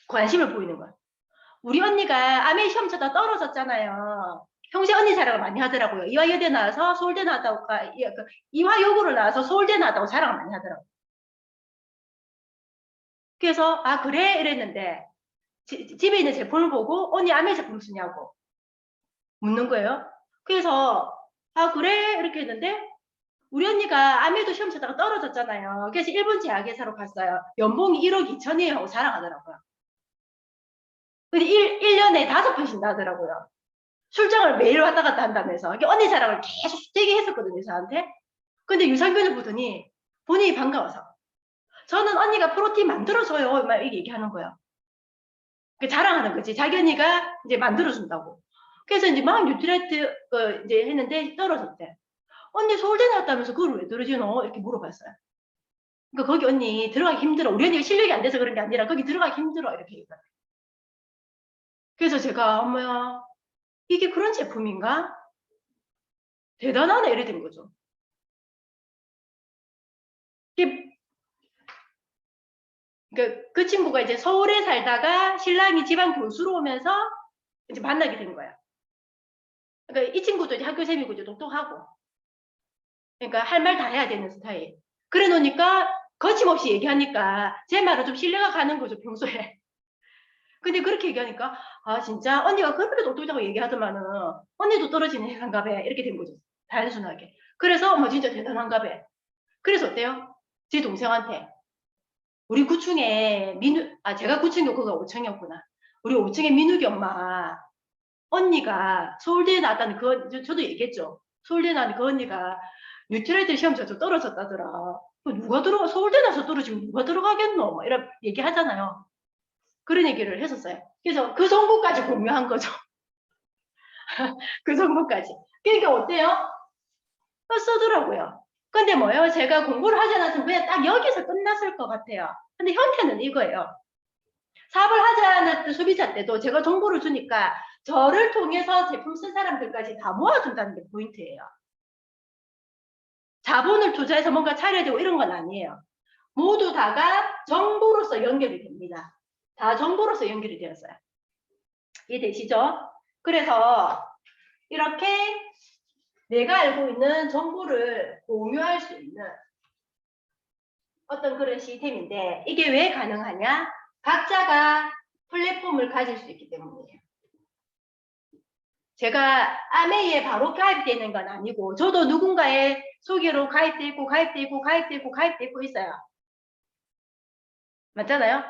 관심을 보이는 거야. 우리 언니가 아메 시험 쳐다 떨어졌잖아요. 평소에 언니 자랑을 많이 하더라고요. 이화여대 나와서 서울대 나왔다고, 이화여고를 나와서 서울대 나왔다고 자랑을 많이 하더라고요. 그래서 아 그래 이랬는데 집에 있는 제품을 보고 언니 아메 제품 쓰냐고 묻는 거예요. 그래서 아 그래 이렇게 했는데 우리 언니가 아메도 시험 치다가 떨어졌잖아요. 그래서 일본 제약회사로 갔어요. 연봉이 1억 2천이에요 하고 자랑하더라고요. 근데 1년에 5번 쉰다 하더라고요. 출장을 매일 왔다 갔다 한다면서. 언니 자랑을 계속 되게 했었거든요, 저한테. 근데 유산균을 보더니 본인이 반가워서. 저는 언니가 프로틴 만들어줘요. 막 이렇게 얘기하는 거예요. 자랑하는 거지. 자기 언니가 이제 만들어준다고. 그래서 이제 막 뉴트리트 이제 했는데 떨어졌대. 언니 서울대 나왔다면서 그걸 왜 떨어지노? 이렇게 물어봤어요. 그러니까 거기 언니 들어가기 힘들어. 우리 언니가 실력이 안 돼서 그런 게 아니라 거기 들어가기 힘들어. 이렇게 얘기해요. 그래서 제가 어머야 이게 그런 제품인가? 대단하네 이래 된 거죠. 그 친구가 이제 서울에 살다가 신랑이 지방 교수로 오면서 이제 만나게 된 거야. 그러니까 이 친구도 이제 학교생이고 이제 똑똑하고. 그러니까 할 말 다 해야 되는 스타일. 그래 놓으니까 거침없이 얘기하니까 제 말은 좀 신뢰가 가는 거죠, 평소에. 근데 그렇게 얘기하니까 아 진짜 언니가 그렇게 똑똑하다고 얘기하더만은 언니도 떨어지는 회사인가 봐. 이렇게 된 거죠. 단순하게. 그래서 뭐 진짜 대단한가 봐. 그래서 어때요? 제 동생한테 우리 구층에 제가 9층이고 그가 5층이었구나. 우리 5층에 민욱이 엄마 언니가 서울대에 나왔다는 저도 얘기했죠. 서울대에 나온 그 언니가 뉴트레이드 시험 저도 떨어졌다더라. 누가 들어가 서울대 나서 떨어지면 누가 들어가겠노? 뭐 이런 얘기 하잖아요. 그런 얘기를 했었어요. 그래서 그 정보까지 공유한 거죠. 그 정보까지. 그러니까 어때요? 쓰더라고요. 근데 뭐요? 제가 공부를 하지 않았으면 그냥 딱 여기서 끝났을 것 같아요. 근데 형태는 이거예요. 사업을 하지 않았던 소비자 때도 제가 정보를 주니까 저를 통해서 제품 쓴 사람들까지 다 모아준다는 게 포인트예요. 자본을 투자해서 뭔가 차려야 되고 이런 건 아니에요. 모두 다가 정보로서 연결이 됩니다. 다 정보로서 연결이 되었어요. 이해되시죠? 그래서 이렇게 내가 알고 있는 정보를 공유할 수 있는 어떤 그런 시스템인데 이게 왜 가능하냐? 각자가 플랫폼을 가질 수 있기 때문이에요. 제가 아메이에 바로 가입되는 건 아니고 저도 누군가의 소개로 가입돼 있고 있어요. 맞잖아요?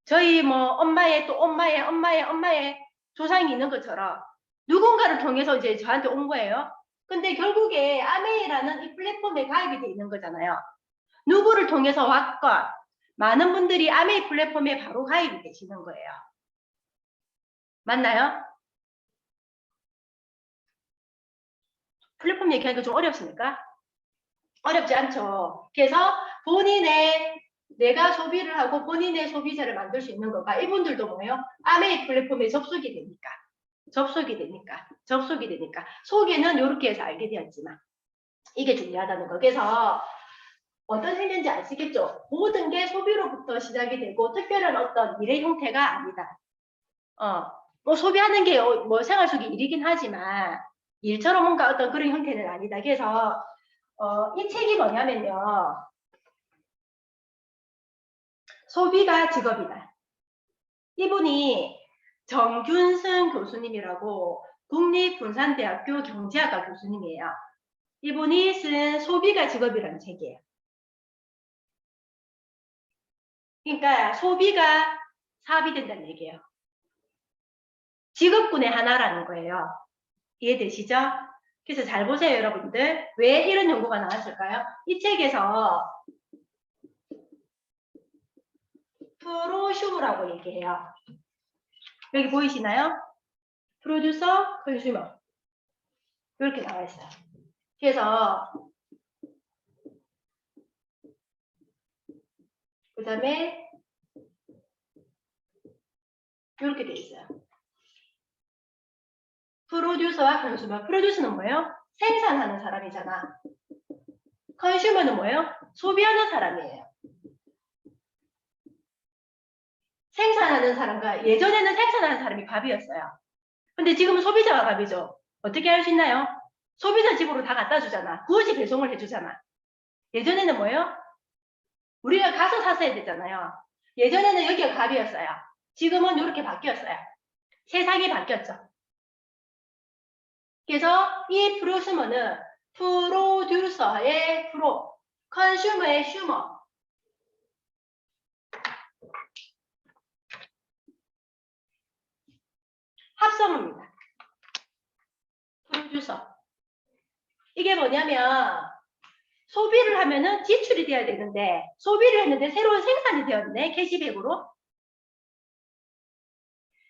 저희 뭐 엄마의 또 엄마의 조상이 있는 것처럼 누군가를 통해서 이제 저한테 온 거예요. 근데 결국에 아메이라는 이 플랫폼에 가입이 돼 있는 거잖아요. 누구를 통해서 왔건 많은 분들이 아메이 플랫폼에 바로 가입이 되시는 거예요. 맞나요? 플랫폼 얘기하기가 좀 어렵습니까? 어렵지 않죠. 그래서 내가 소비를 하고 본인의 소비자를 만들 수 있는 거가 이분들도 뭐예요? 아메이 플랫폼에 접속이 되니까. 소개는 이렇게 해서 알게 되었지만 이게 중요하다는 거. 그래서 어떤 생각인지 아시겠죠? 모든 게 소비로부터 시작이 되고 특별한 어떤 미래 형태가 아니다. 뭐 소비하는 게 뭐 생활 속의 일이긴 하지만 일처럼 뭔가 어떤 그런 형태는 아니다. 그래서 이 책이 뭐냐면요. 소비가 직업이다. 이분이 정균승 교수님이라고 국립군산대학교 경제학과 교수님이에요. 이분이 쓴 소비가 직업이라는 책이에요. 그러니까 소비가 사업이 된다는 얘기예요. 직업군의 하나라는 거예요. 이해되시죠? 그래서 잘 보세요, 여러분들. 왜 이런 연구가 나왔을까요? 이 책에서 프로슈라고 얘기해요. 여기 보이시나요? 프로듀서, 컨슈머. 이렇게 나와 있어요. 그래서 그 다음에 이렇게 돼 있어요. 프로듀서와 컨슈머. 프로듀서는 뭐예요? 생산하는 사람이잖아. 컨슈머는 뭐예요? 소비하는 사람이에요. 생산하는 사람과 예전에는 생산하는 사람이 갑이었어요. 근데 지금은 소비자가 갑이죠. 어떻게 할 수 있나요? 소비자 집으로 다 갖다 주잖아. 구워지 배송을 해주잖아. 예전에는 뭐예요? 우리가 가서 샀어야 되잖아요. 예전에는 여기가 갑이었어요. 지금은 이렇게 바뀌었어요. 세상이 바뀌었죠. 그래서 이 프로슈머는 프로듀서의 프로, 컨슈머의 슈머. 합성어입니다. 프로듀서. 이게 뭐냐면 소비를 하면은 지출이 돼야 되는데 소비를 했는데 새로운 생산이 되었네. 캐시백으로.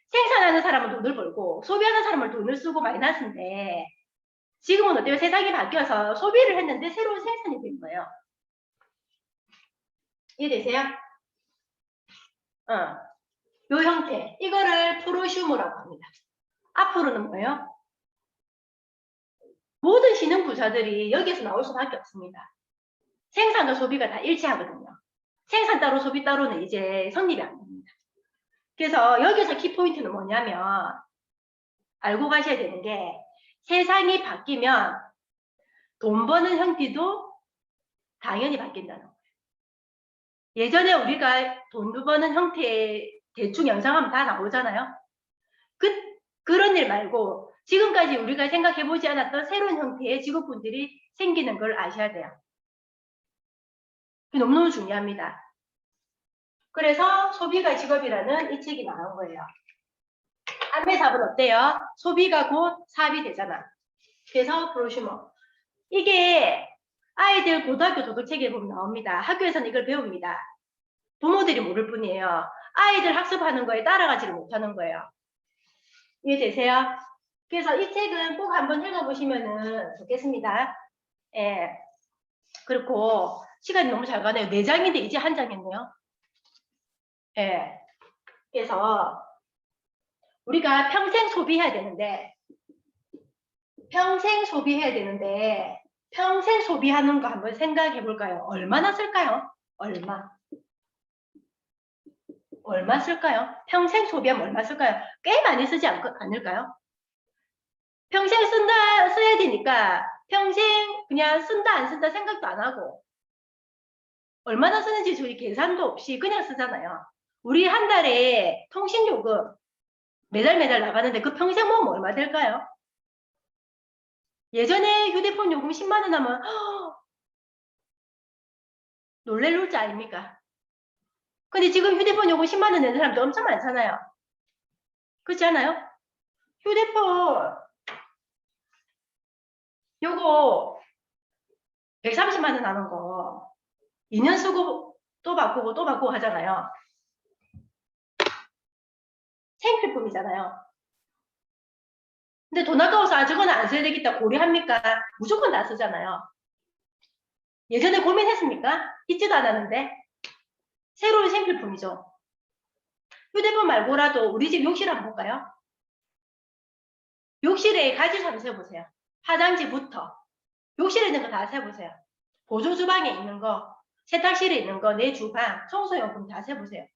생산하는 사람은 돈을 벌고 소비하는 사람은 돈을 쓰고 마이너스인데 지금은 어때요? 세상이 바뀌어서 소비를 했는데 새로운 생산이 된 거예요. 이해되세요? 요 형태. 이거를 프로슈머라고 합니다. 앞으로는 뭐예요? 모든 신흥 부자들이 여기에서 나올 수밖에 없습니다. 생산과 소비가 다 일치하거든요. 생산 따로 소비 따로는 이제 성립이 안 됩니다. 그래서 여기서 키포인트는 뭐냐면 알고 가셔야 되는 게 세상이 바뀌면 돈 버는 형태도 당연히 바뀐다는 거예요. 예전에 우리가 돈 버는 형태의 대충 연상하면 다 나오잖아요. 그런 일 말고 지금까지 우리가 생각해보지 않았던 새로운 형태의 직업군들이 생기는 걸 아셔야 돼요. 그게 너무너무 중요합니다. 그래서 소비가 직업이라는 이 책이 나온 거예요. 안매사업은 어때요? 소비가 곧 사업이 되잖아. 그래서 프로슈머. 이게 아이들 고등학교 도덕책에 보면 나옵니다. 학교에서는 이걸 배웁니다. 부모들이 모를 뿐이에요. 아이들 학습하는 거에 따라가지를 못하는 거예요. 이해되세요? 그래서 이 책은 꼭 한번 읽어보시면 좋겠습니다. 예. 그렇고 시간이 너무 잘 가네요. 4장인데 이제 1장 했네요. 예. 그래서 우리가 평생 소비해야 되는데 평생 소비하는 거 한번 생각해 볼까요? 얼마나 쓸까요? 얼마 쓸까요? 평생 소비하면 얼마 쓸까요? 꽤 많이 쓰지 않을까요? 평생 써야 되니까 평생 그냥 쓴다 안 쓴다 생각도 안 하고 얼마나 쓰는지 저희 계산도 없이 그냥 쓰잖아요. 우리 한 달에 통신요금 매달 나가는데 그 평생 모으면 얼마 될까요? 예전에 휴대폰 요금 10만 원 하면 놀랄 놀자 아닙니까? 근데 지금 휴대폰 요금 10만 원 내는 사람도 엄청 많잖아요. 그렇지 않아요? 휴대폰 요거 130만 원 하는 거 2년 쓰고 또 바꾸고 하잖아요. 생필품이잖아요. 근데 돈 아까워서 아직은 안 써야 되겠다 고려합니까? 무조건 다 쓰잖아요. 예전에 고민했습니까? 있지도 않았는데 새로운 생필품이죠. 휴대폰 말고라도 우리 집 욕실 한번 볼까요? 욕실에 가지수 한번 세보세요. 화장지부터 욕실에 있는 거 다 세보세요. 보조 주방에 있는 거, 세탁실에 있는 거, 내 주방, 청소용품 다 세보세요.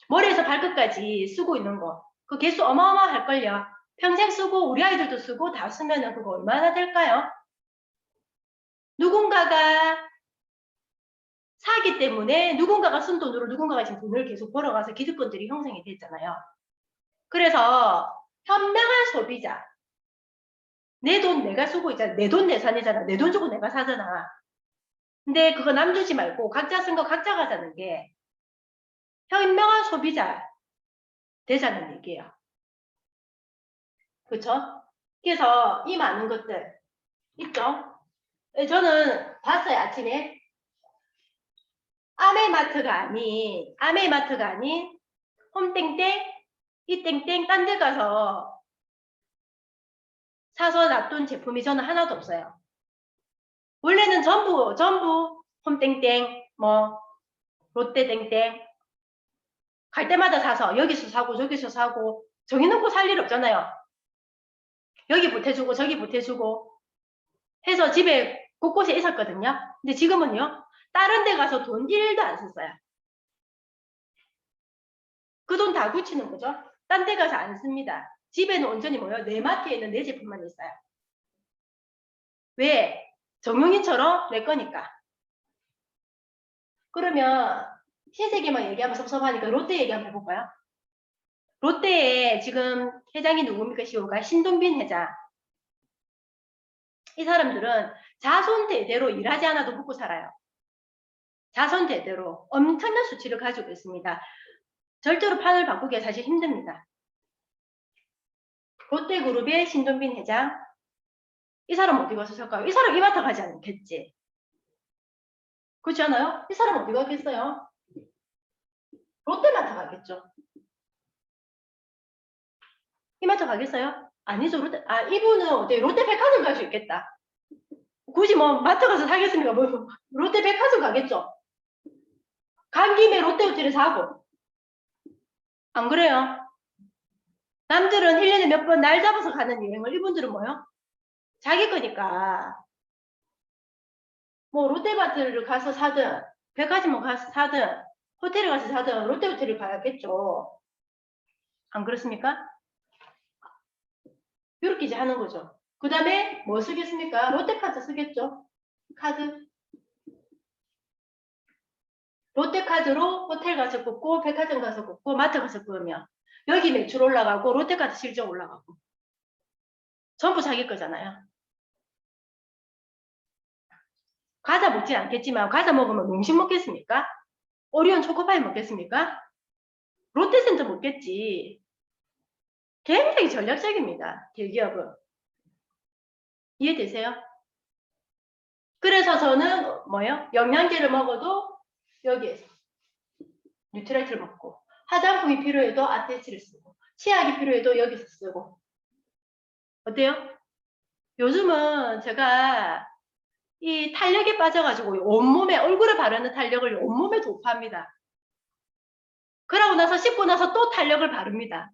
머리에서 발끝까지 쓰고 있는 거. 그 개수 어마어마할걸요. 평생 쓰고 우리 아이들도 쓰고 다 쓰면은 그거 얼마나 될까요? 누군가가 사기 때문에 누군가가 쓴 돈으로 누군가가 지금 돈을 계속 벌어가서 기득권들이 형성이 됐잖아요. 그래서 현명한 소비자. 내 돈 내가 쓰고 있잖아. 내 돈 내산이잖아. 내 돈 주고 내가 사잖아. 근데 그거 남 주지 말고 각자 쓴 거 각자 가자는 게 현명한 소비자 되자는 얘기예요. 그렇죠? 그래서 이 많은 것들 있죠? 저는 봤어요. 아침에 아메이마트가 아닌 홈땡땡 이 땡땡 딴 데 가서 사서 놔둔 제품이 저는 하나도 없어요. 원래는 전부 홈땡땡 뭐 롯데 땡땡 갈 때마다 사서 여기서 사고 저기서 사고 정해놓고 살 일 없잖아요. 여기 보태주고 저기 보태주고 해서 집에 곳곳에 있었거든요. 근데 지금은요. 다른 데 가서 돈 1도 안 썼어요. 그 돈 다 굳히는 거죠. 딴 데 가서 안 씁니다. 집에는 온전히 뭐요? 내 마트에 있는 내 제품만 있어요. 왜? 정용인처럼 내 거니까. 그러면 신세계만 얘기하면 섭섭하니까 롯데 얘기 한번 해볼까요? 롯데에 지금 회장이 누굽니까? 시호가 신동빈 회장. 이 사람들은 자손 대대로 일하지 않아도 먹고 살아요. 자손 대대로 엄청난 수치를 가지고 있습니다. 절대로 판을 바꾸기가 사실 힘듭니다. 롯데그룹의 신동빈 회장. 이 사람 어디 가서 살까요? 이 사람 이마트 가지 않겠지. 그렇지 않아요? 이 사람 어디 가겠어요? 롯데마트 가겠죠. 이마트 가겠어요? 아니죠. 이분은 어때? 롯데백화점 갈 수 있겠다. 굳이 뭐 마트 가서 사겠습니까? 뭐 롯데백화점 가겠죠. 간 김에 롯데호텔에 사고. 안 그래요? 남들은 1년에 몇 번 날 잡아서 가는 여행을 이분들은 뭐요? 자기 거니까. 뭐 롯데마트를 가서 사든 백화점 가서 사든 호텔에 가서 사든 롯데호텔을 가야겠죠. 안 그렇습니까? 이렇게 이제 하는 거죠. 그 다음에 뭐 쓰겠습니까? 롯데카드 쓰겠죠. 카드. 롯데카드로 호텔 가서 꽂고 백화점 가서 꽂고 마트 가서 꽂으면 여기 매출 올라가고 롯데카드 실적 올라가고 전부 자기 거잖아요. 과자 먹지 않겠지만 과자 먹으면 농심 먹겠습니까? 오리온 초코파이 먹겠습니까? 롯데센터 먹겠지. 굉장히 전략적입니다. 대기업은. 이해되세요? 그래서 저는 뭐예요? 영양제를 먹어도 여기에서 뉴트라이트를 먹고 화장품이 필요해도 아테치를 쓰고 치약이 필요해도 여기서 쓰고 어때요? 요즘은 제가 이 탄력에 빠져가지고 온몸에 얼굴에 바르는 탄력을 온몸에 도포합니다. 그러고 나서 씻고 나서 또 탄력을 바릅니다.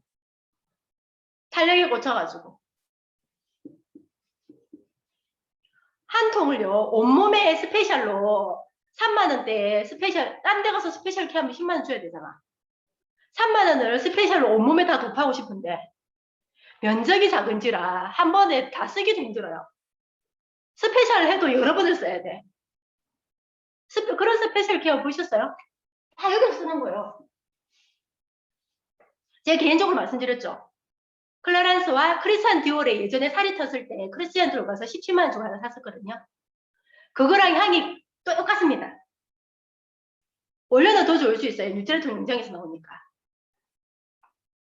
탄력에 꽂혀가지고 한 통을요 온몸에 스페셜로 3만원대에 스페셜 딴 데 가서 스페셜 케어하면 10만원 줘야 되잖아. 3만원을 스페셜로 온몸에 다 도포하고 싶은데 면적이 작은지라 한 번에 다 쓰기도 힘들어요. 스페셜을 해도 여러 번을 써야 돼. 그런 스페셜 케어 보셨어요? 다 여기서 쓰는 거예요. 제가 개인적으로 말씀드렸죠. 클라란스와 크리스찬 디올에 예전에 살이 텄을 때 크리스찬 디올 가서 17만원 주고 하나 샀었거든요. 그거랑 향이 똑같습니다. 원래는 더 좋을 수 있어요. 뉴트레트 농장에서 나오니까.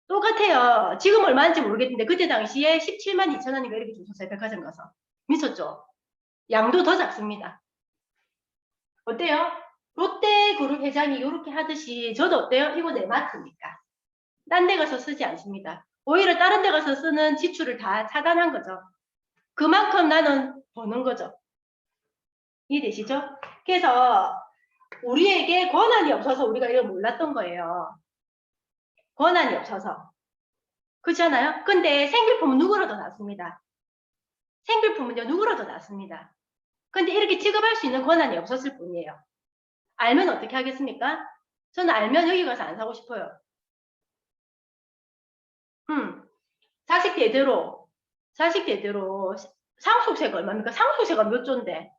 똑같아요. 지금 얼마인지 모르겠는데 그때 당시에 17만 2천원인가 이렇게 주셨어요. 백화점 가서. 미쳤죠? 양도 더 작습니다. 어때요? 롯데그룹 회장이 이렇게 하듯이 저도 어때요? 이거 내 마트니까. 딴 데 가서 쓰지 않습니다. 오히려 다른 데 가서 쓰는 지출을 다 차단한 거죠. 그만큼 나는 버는 거죠. 이해되시죠? 그래서 우리에게 권한이 없어서 우리가 이걸 몰랐던 거예요. 권한이 없어서. 그렇잖아요? 근데 생필품은 누구라도 낫습니다. 생필품은요, 누구라도 낫습니다. 근데 이렇게 취급할 수 있는 권한이 없었을 뿐이에요. 알면 어떻게 하겠습니까? 저는 알면 여기 가서 안 사고 싶어요. 자식 대대로 상속세가 얼마입니까? 상속세가 몇 조인데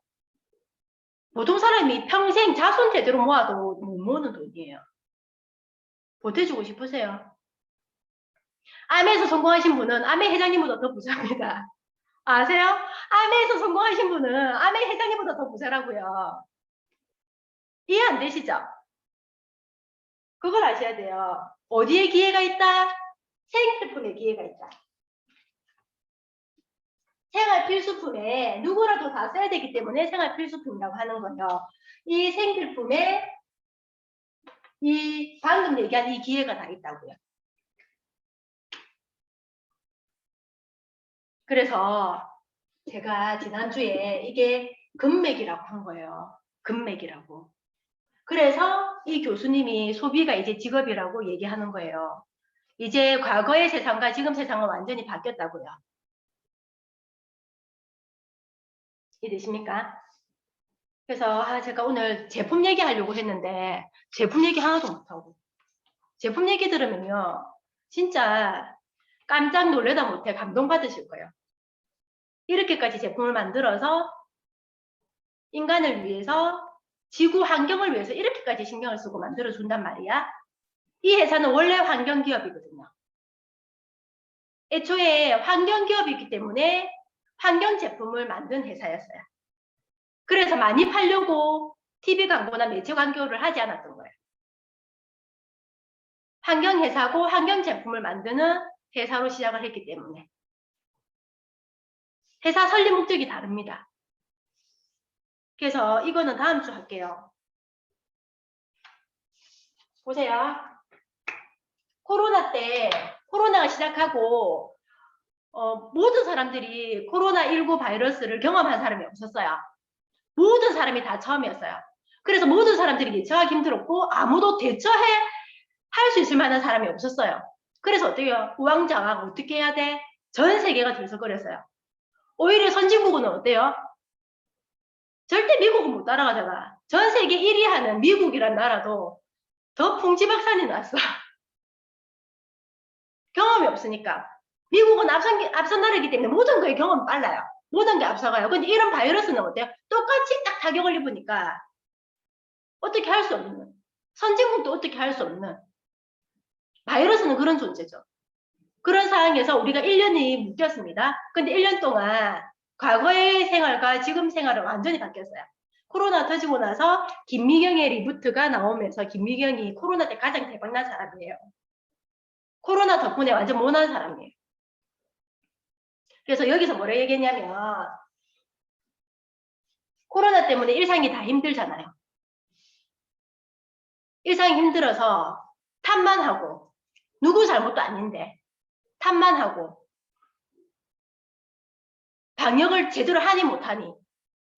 보통 사람이 평생 자손 대대로 모아도 못 모으는 돈이에요. 보태주고 싶으세요? 암에서 성공하신 분은 암의 회장님보다 더 부자입니다. 아세요? 암에서 성공하신 분은 암의 회장님보다 더 부자라고요. 이해 안 되시죠? 그걸 아셔야 돼요. 어디에 기회가 있다? 생필품에 기회가 있다. 생활 필수품에 누구라도 다 써야 되기 때문에 생활 필수품이라고 하는 거예요. 이 생필품에 이 방금 얘기한 이 기회가 다 있다고요. 그래서 제가 지난주에 이게 금맥이라고 한 거예요. 금맥이라고. 그래서 이 교수님이 소비가 이제 직업이라고 얘기하는 거예요. 이제 과거의 세상과 지금 세상은 완전히 바뀌었다고요. 이해되십니까? 그래서 제가 오늘 제품 얘기하려고 했는데 제품 얘기 하나도 못하고 제품 얘기 들으면요. 진짜 깜짝 놀래다 못해 감동받으실 거예요. 이렇게까지 제품을 만들어서 인간을 위해서 지구 환경을 위해서 이렇게까지 신경을 쓰고 만들어준단 말이야. 이 회사는 원래 환경기업이거든요. 애초에 환경기업이기 때문에 환경 제품을 만든 회사였어요. 그래서 많이 팔려고 TV 광고나 매체 광고를 하지 않았던 거예요. 환경회사고 환경 제품을 만드는 회사로 시작을 했기 때문에 회사 설립 목적이 다릅니다. 그래서 이거는 다음 주 할게요. 보세요. 코로나 때 코로나가 시작하고 모든 사람들이 코로나19 바이러스를 경험한 사람이 없었어요. 모든 사람이 다 처음이었어요. 그래서 모든 사람들이 예측하기 힘들었고 아무도 할 수 있을 만한 사람이 없었어요. 그래서 어떻게 해요? 우왕좌왕 어떻게 해야 돼? 전 세계가 들썩거렸어요. 오히려 선진국은 어때요? 절대 미국은 못 따라가잖아. 전 세계 1위 하는 미국이란 나라도 더 풍지박산이 났어. 경험이 없으니까. 미국은 앞선 나라이기 때문에 모든 거에 경험이 빨라요. 모든 게 앞서가요. 근데 이런 바이러스는 어때요? 똑같이 딱 타격을 입으니까 어떻게 할 수 없는, 선진국도 어떻게 할 수 없는, 바이러스는 그런 존재죠. 그런 상황에서 우리가 1년이 묶였습니다. 근데 1년 동안 과거의 생활과 지금 생활은 완전히 바뀌었어요. 코로나 터지고 나서 김미경의 리부트가 나오면서 김미경이 코로나 때 가장 대박난 사람이에요. 코로나 덕분에 완전 모난 사람이에요. 그래서 여기서 뭐라 얘기했냐면 코로나 때문에 일상이 다 힘들잖아요. 일상이 힘들어서 탓만 하고 누구 잘못도 아닌데 탓만 하고 방역을 제대로 하니 못하니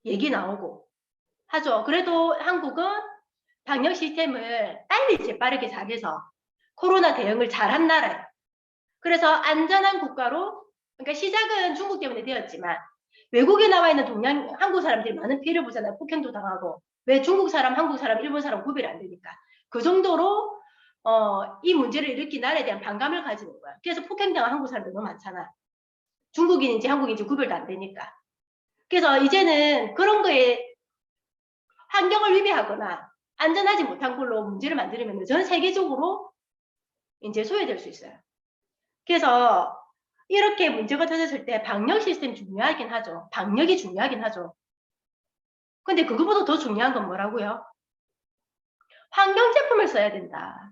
얘기 나오고 하죠. 그래도 한국은 방역 시스템을 빨리 재빠르게 잘해서 코로나 대응을 잘한 나라예요. 그래서 안전한 국가로, 그러니까 시작은 중국 때문에 되었지만 외국에 나와 있는 한국 사람들이 많은 피해를 보잖아요. 폭행도 당하고. 왜 중국 사람, 한국 사람, 일본 사람 구별이 안 되니까. 그 정도로 이 문제를 일으킨 나라에 대한 반감을 가지는 거야. 그래서 폭행당한 한국 사람들 너무 많잖아. 중국인인지 한국인인지 구별도 안 되니까. 그래서 이제는 그런 거에 환경을 위배하거나 안전하지 못한 걸로 문제를 만들면 전 세계적으로 이제 소외될 수 있어요. 그래서 이렇게 문제가 터졌을 때 방역 시스템이 중요하긴 하죠. 방역이 중요하긴 하죠. 근데 그거보다 더 중요한 건 뭐라고요? 환경 제품을 써야 된다.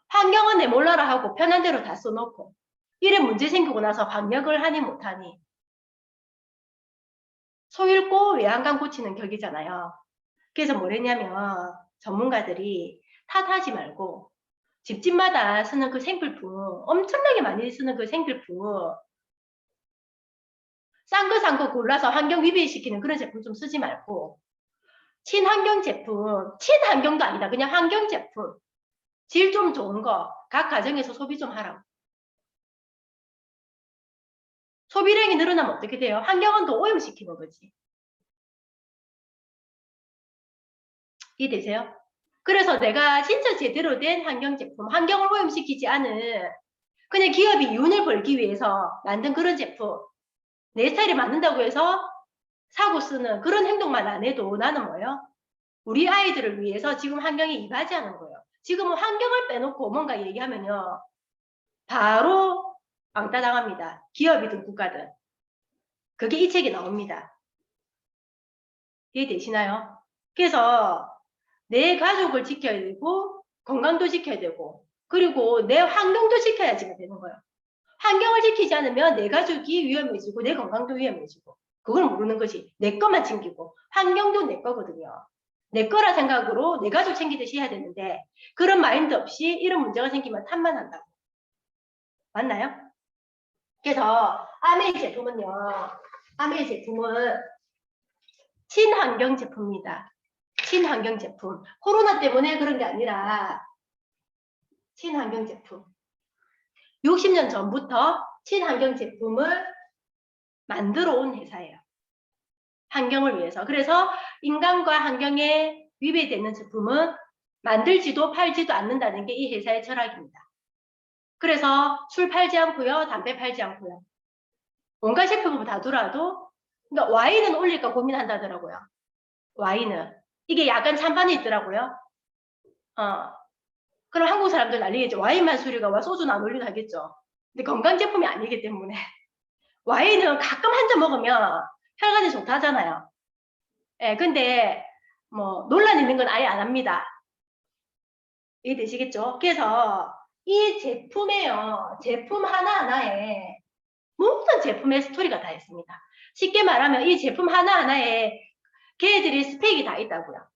환경은 내몰라라 하고 편한 대로 다 써놓고 이래 문제 생기고 나서 방역을 하니 못하니 소 잃고 외양간 고치는 격이잖아요. 그래서 뭐랬냐면 전문가들이 탓하지 말고 집집마다 쓰는 그 생필품, 엄청나게 많이 쓰는 그 생필품, 싼 거 골라서 환경 위배시키는 그런 제품 좀 쓰지 말고 친환경 제품, 친환경도 아니다. 그냥 환경 제품, 질 좀 좋은 거 각 가정에서 소비 좀 하라고. 소비량이 늘어나면 어떻게 돼요? 환경은 더 오염시키는 거지. 이해되세요? 그래서 내가 진짜 제대로 된 환경 제품, 환경을 오염시키지 않은 그냥 기업이 이윤을 벌기 위해서 만든 그런 제품, 내 스타일이 맞는다고 해서 사고 쓰는 그런 행동만 안 해도 나는 뭐예요? 우리 아이들을 위해서 지금 환경에 이바지하는 거예요. 지금은 환경을 빼놓고 뭔가 얘기하면요. 바로 왕따 당합니다. 기업이든 국가든. 그게 이 책에 나옵니다. 이해되시나요? 그래서 내 가족을 지켜야 되고 건강도 지켜야 되고 그리고 내 환경도 지켜야지가 되는 거예요. 환경을 지키지 않으면 내 가족이 위험해지고 내 건강도 위험해지고 그걸 모르는 거지. 내 것만 챙기고 환경도 내 거거든요. 내 거라 생각으로 내 가족 챙기듯이 해야 되는데 그런 마인드 없이 이런 문제가 생기면 탓만 한다고. 맞나요? 그래서 아메이 제품은요. 아메이 제품은 친환경 제품입니다. 친환경 제품. 코로나 때문에 그런 게 아니라 친환경 제품. 60년 전부터 친환경 제품을 만들어 온 회사예요. 환경을 위해서. 그래서 인간과 환경에 위배되는 제품은 만들지도 팔지도 않는다는 게 이 회사의 철학입니다. 그래서 술 팔지 않고요. 담배 팔지 않고요. 온갖 셰프분 다 들어와도 그러니까 와인은 올릴까 고민한다더라고요. 와인은. 이게 약간 찬반이 있더라고요. 그럼 한국 사람들 난리겠죠. 와인만 술이가 와 소주는 안 올리고 하겠죠. 근데 건강 제품이 아니기 때문에 와인은 가끔 한 잔 먹으면 혈관이 좋다잖아요. 예, 근데 뭐 논란 있는 건 아예 안 합니다. 이해되시겠죠? 그래서 이 제품에요. 제품 하나하나에 모든 제품의 스토리가 다 있습니다. 쉽게 말하면 이 제품 하나하나에 걔들이 스펙이 다 있다고요.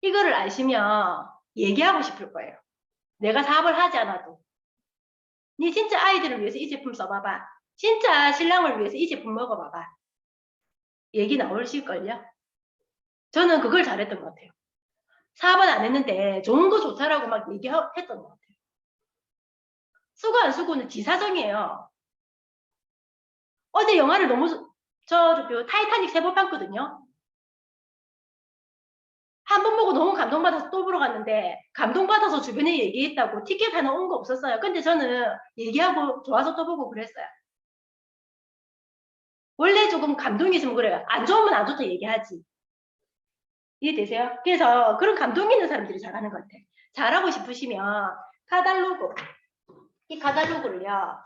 이거를 아시면 얘기하고 싶을 거예요. 내가 사업을 하지 않아도. 니 진짜 아이들을 위해서 이 제품 써봐봐. 진짜 신랑을 위해서 이 제품 먹어봐봐. 얘기 나오실걸요? 저는 그걸 잘했던 것 같아요. 사업은 안 했는데 좋은 거 좋다라고 막 얘기했던 것 같아요. 쓰고 안 쓰고는 지사정이에요. 어제 영화를 너무 그 타이타닉 3번 봤거든요. 한 번 보고 너무 감동받아서 또 보러 갔는데 감동받아서 주변에 얘기했다고 티켓 하나 온 거 없었어요. 근데 저는 얘기하고 좋아서 또 보고 그랬어요. 원래 조금 감동이 있으면 그래요. 안 좋으면 안 좋다 얘기하지. 이해되세요? 그래서 그런 감동 있는 사람들이 잘하는 것 같아요. 잘하고 싶으시면 카탈로그, 이 카탈로그를요.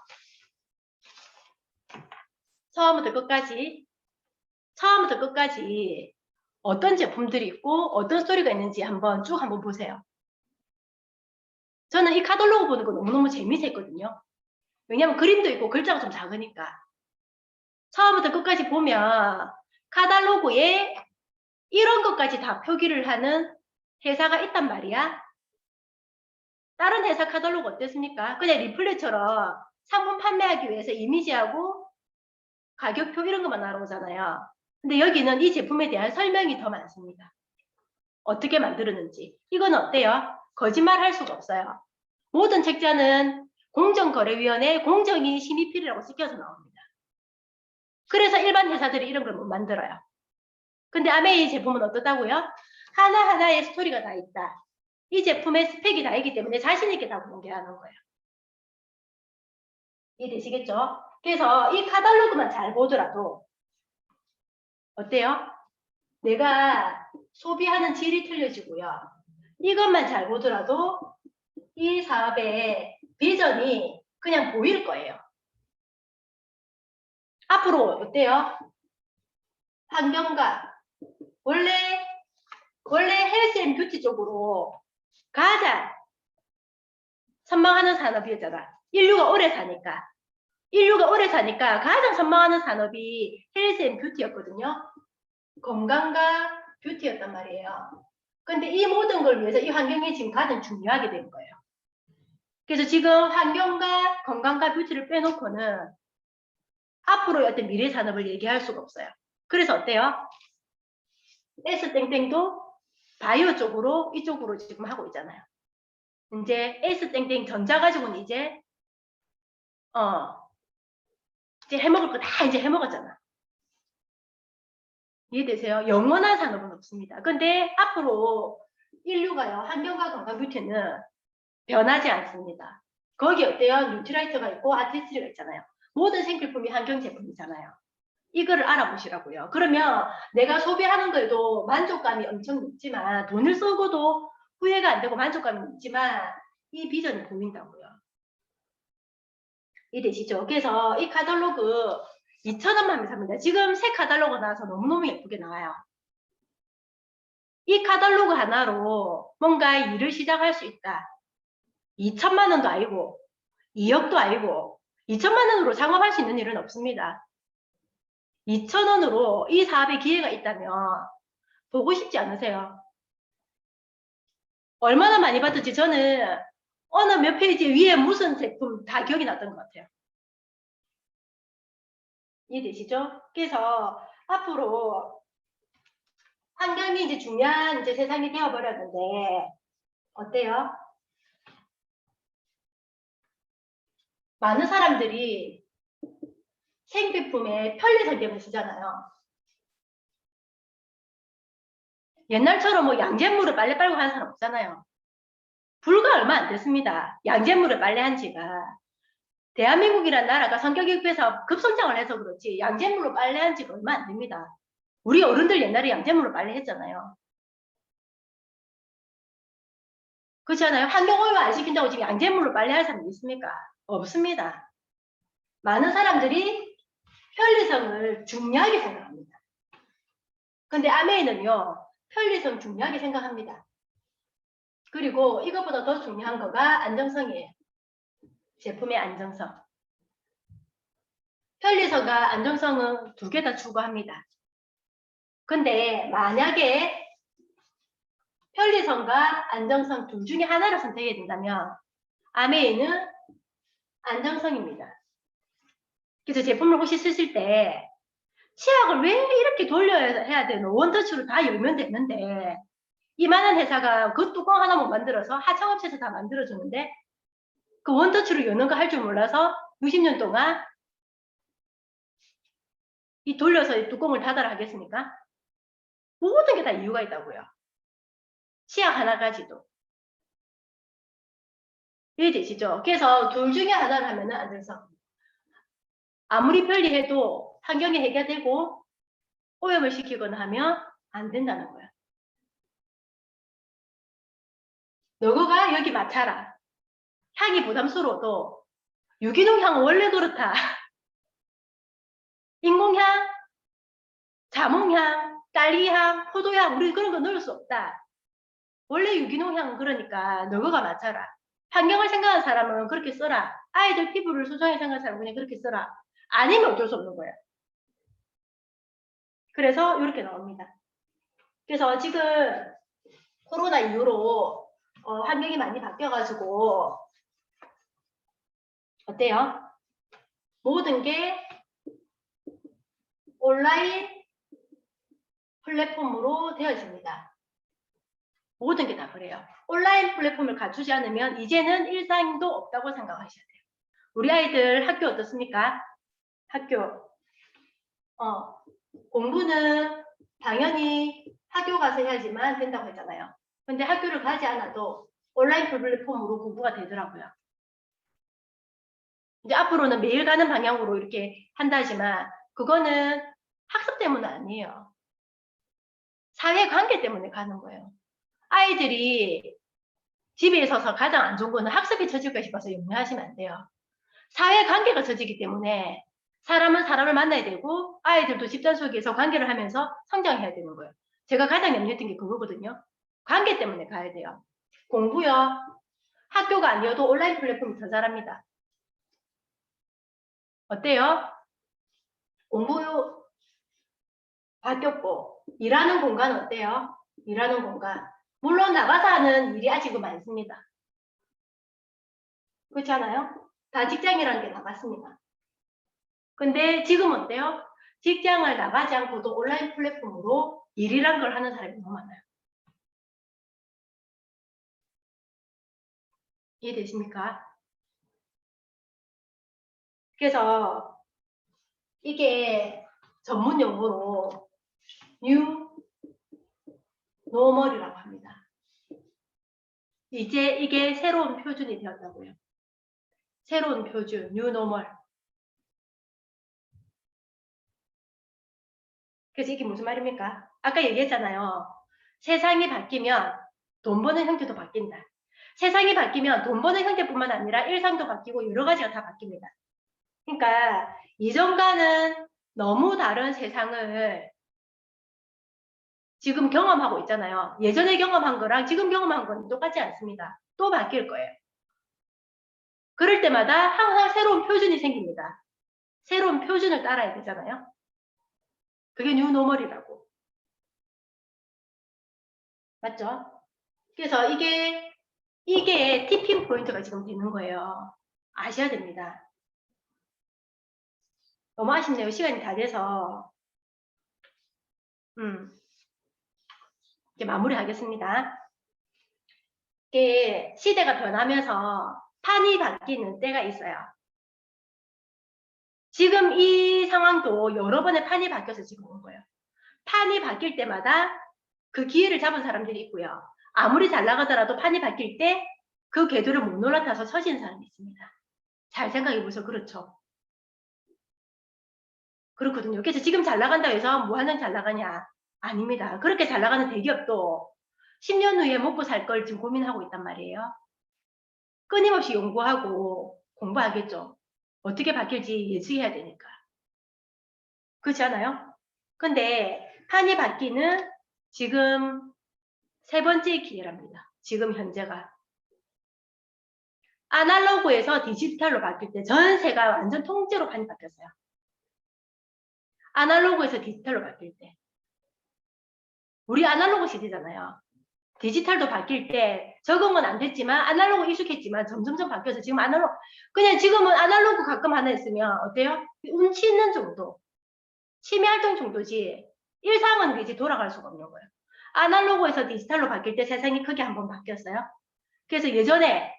처음부터 끝까지 어떤 제품들이 있고 어떤 스토리가 있는지 쭉 한번 보세요. 저는 이 카탈로그 보는 거 너무너무 재미있었거든요. 왜냐면 그림도 있고 글자가 좀 작으니까. 처음부터 끝까지 보면 카탈로그에 이런 것까지 다 표기를 하는 회사가 있단 말이야. 다른 회사 카탈로그 어땠습니까? 그냥 리플렛처럼 상품 판매하기 위해서 이미지하고 가격표 이런 것만 나오잖아요. 근데 여기는 이 제품에 대한 설명이 더 많습니다. 어떻게 만들었는지. 이건 어때요? 거짓말 할 수가 없어요. 모든 책자는 공정거래위원회 공정위 심의필이라고 찍혀서 나옵니다. 그래서 일반 회사들이 이런 걸 못 만들어요. 근데 아메이 제품은 어떻다고요? 하나하나의 스토리가 다 있다. 이 제품의 스펙이 다 있기 때문에 자신있게 다 공개하는 거예요. 이해되시겠죠? 그래서 이 카탈로그만 잘 보더라도 어때요? 내가 소비하는 질이 틀려지고요. 이것만 잘 보더라도 이 사업의 비전이 그냥 보일 거예요. 앞으로 어때요? 환경과 원래 헬스 앤 뷰티 쪽으로 가장 선망하는 산업이었잖아. 인류가 오래 사니까 가장 선망하는 산업이 헬스 앤 뷰티였거든요. 건강과 뷰티였단 말이에요. 근데 이 모든 걸 위해서 이 환경이 지금 가장 중요하게 된 거예요. 그래서 지금 환경과 건강과 뷰티를 빼놓고는 앞으로의 어떤 미래 산업을 얘기할 수가 없어요. 그래서 어때요? S땡땡도 바이오 쪽으로 이쪽으로 지금 하고 있잖아요. 이제 S땡땡 전자 가지고는 이제 해먹을 거 다 이제 해먹었잖아. 이해되세요? 영원한 산업은 없습니다. 근데 앞으로 인류가요, 환경과 건강 뷰티는 변하지 않습니다. 거기 어때요? 뉴트라이트가 있고 아티스트가 있잖아요. 모든 생필품이 환경 제품이잖아요. 이거를 알아보시라고요. 그러면 내가 소비하는 거에도 만족감이 엄청 높지만 돈을 쓰고도 후회가 안 되고 만족감이 높지만 이 비전이 보인다고요. 이해되시죠? 그래서 이 카탈로그 2,000원만 하면 삽니다. 지금 새 카탈로그 나와서 너무너무 예쁘게 나와요. 이 카탈로그 하나로 뭔가 일을 시작할 수 있다. 2천만 원도 아니고 2억도 아니고 2천만 원으로 창업할 수 있는 일은 없습니다. 2,000원으로 이 사업에 기회가 있다면 보고 싶지 않으세요? 얼마나 많이 받을지 저는 어느 몇 페이지 위에 무슨 제품 다 기억이 났던 것 같아요. 이해되시죠? 그래서 앞으로 환경이 이제 중요한 이제 세상이 되어버렸는데 어때요? 많은 사람들이 생필품에 편리성병을 쓰잖아요. 옛날처럼 뭐 양잿물을 빨래 빨고 하는 사람 없잖아요. 불과 얼마 안 됐습니다. 양잿물을 빨래한 지가. 대한민국이란 나라가 성격에 비해서 급성장을 해서 그렇지 양잿물로 빨래한 지가 얼마 안 됩니다. 우리 어른들 옛날에 양잿물로 빨래했잖아요. 그렇지 않아요? 환경오염 안 시킨다고 지금 양잿물로 빨래할 사람이 있습니까? 없습니다. 많은 사람들이 편리성을 중요하게 생각합니다. 근데 아메이는요, 편리성 중요하게 생각합니다. 그리고 이것보다 더 중요한 거가 안정성이에요. 제품의 안정성. 편리성과 안정성은 두 개 다 추구합니다. 근데 만약에 편리성과 안정성 둘 중에 하나를 선택해야 된다면 아메이는 안정성입니다. 그래서 제품을 혹시 쓰실 때 치약을 왜 이렇게 돌려야 해야 되노? 원터치로 다 열면 되는데 이만한 회사가 그 뚜껑 하나 못 만들어서 하청업체에서 다 만들어주는데 그 원터치로 여는 거 할 줄 몰라서 60년 동안 이 돌려서 이 뚜껑을 닫아라 하겠습니까? 모든 게 다 이유가 있다고요. 치약 하나 가지도. 이해되시죠? 그래서 둘 중에 하나를 하면은 안정성. 아무리 편리해도 환경이 해결되고 오염을 시키거나 하면 안 된다는 거야. 너가 여기 맡아라. 향이 부담스러워도 유기농 향은 원래 그렇다. 인공향, 자몽향, 딸기향, 포도향 우리 그런 거 넣을 수 없다. 원래 유기농 향은 그러니까 너가 맡아라. 환경을 생각하는 사람은 그렇게 써라. 아이들 피부를 소중하게 생각하는 사람은 그냥 그렇게 써라. 아니면 어쩔 수 없는 거예요. 그래서 이렇게 나옵니다. 그래서 지금 코로나 이후로 환경이 많이 바뀌어가지고 어때요? 모든 게 온라인 플랫폼으로 되어집니다. 모든 게 다 그래요. 온라인 플랫폼을 갖추지 않으면 이제는 일상도 없다고 생각하셔야 돼요. 우리 아이들 학교 어떻습니까? 학교 공부는 당연히 학교 가서 해야지만 된다고 했잖아요. 근데 학교를 가지 않아도 온라인 플랫폼으로 공부가 되더라고요. 이제 앞으로는 매일 가는 방향으로 이렇게 한다지만 그거는 학습 때문은 아니에요. 사회관계 때문에 가는 거예요. 아이들이 집에 있어서 가장 안 좋은 거는 학습이 처질까 싶어서 염려하시면 안 돼요. 사회관계가 처지기 때문에 사람은 사람을 만나야 되고 아이들도 집단 속에서 관계를 하면서 성장해야 되는 거예요. 제가 가장 염려했던 게 그거거든요. 관계 때문에 가야 돼요. 공부요. 학교가 아니어도 온라인 플랫폼이 더 잘합니다. 어때요? 공부 바뀌었고 일하는 공간 어때요? 일하는 공간. 물론 나가서 하는 일이 아직은 많습니다. 그렇지 않아요? 다 직장이라는 게 나갔습니다. 근데 지금 어때요? 직장을 나가지 않고도 온라인 플랫폼으로 일이란 걸 하는 사람이 너무 많아요. 이해되십니까? 그래서 이게 전문 용어로 뉴 노멀이라고 합니다. 이제 이게 새로운 표준이 되었다고요. 새로운 표준, 뉴 노멀. 그래서 이게 무슨 말입니까? 아까 얘기했잖아요. 세상이 바뀌면 돈 버는 형태도 바뀐다. 세상이 바뀌면 돈 버는 형태뿐만 아니라 일상도 바뀌고 여러 가지가 다 바뀝니다. 그러니까 이전과는 너무 다른 세상을 지금 경험하고 있잖아요. 예전에 경험한 거랑 지금 경험한 건 똑같지 않습니다. 또 바뀔 거예요. 그럴 때마다 항상 새로운 표준이 생깁니다. 새로운 표준을 따라야 되잖아요. 그게 뉴노멀이라고. 맞죠? 그래서 이게 티핑 포인트가 지금 되는 거예요. 아셔야 됩니다. 너무 아쉽네요. 시간이 다 돼서. 이제 마무리하겠습니다. 이게 시대가 변하면서 판이 바뀌는 때가 있어요. 지금 이 상황도 여러 번의 판이 바뀌어서 지금 온 거예요. 판이 바뀔 때마다 그 기회를 잡은 사람들이 있고요. 아무리 잘 나가더라도 판이 바뀔 때 그 궤도를 못 올라타서 처진 사람이 있습니다. 잘 생각해 보세요. 그렇죠? 그렇거든요. 그래서 지금 잘 나간다고 해서 무한정 잘 나가냐? 아닙니다. 그렇게 잘 나가는 대기업도 10년 후에 먹고 살 걸 지금 고민하고 있단 말이에요. 끊임없이 연구하고 공부하겠죠. 어떻게 바뀔지 예측해야 되니까. 그렇지 않아요? 근데 판이 바뀌는 지금 세 번째 기회랍니다. 지금 현재가. 아날로그에서 디지털로 바뀔 때 전세가 완전 통째로 판이 바뀌었어요. 아날로그에서 디지털로 바뀔 때. 우리 아날로그 시대잖아요. 디지털도 바뀔 때 적응은 안 됐지만 아날로그 익숙했지만 점점점 바뀌어서 지금 아날로그 그냥 지금은 아날로그 가끔 하나 있으면 어때요? 운치 있는 정도 취미 활동 정도지 일상은 이제 돌아갈 수가 없는 거예요. 아날로그에서 디지털로 바뀔 때 세상이 크게 한번 바뀌었어요. 그래서 예전에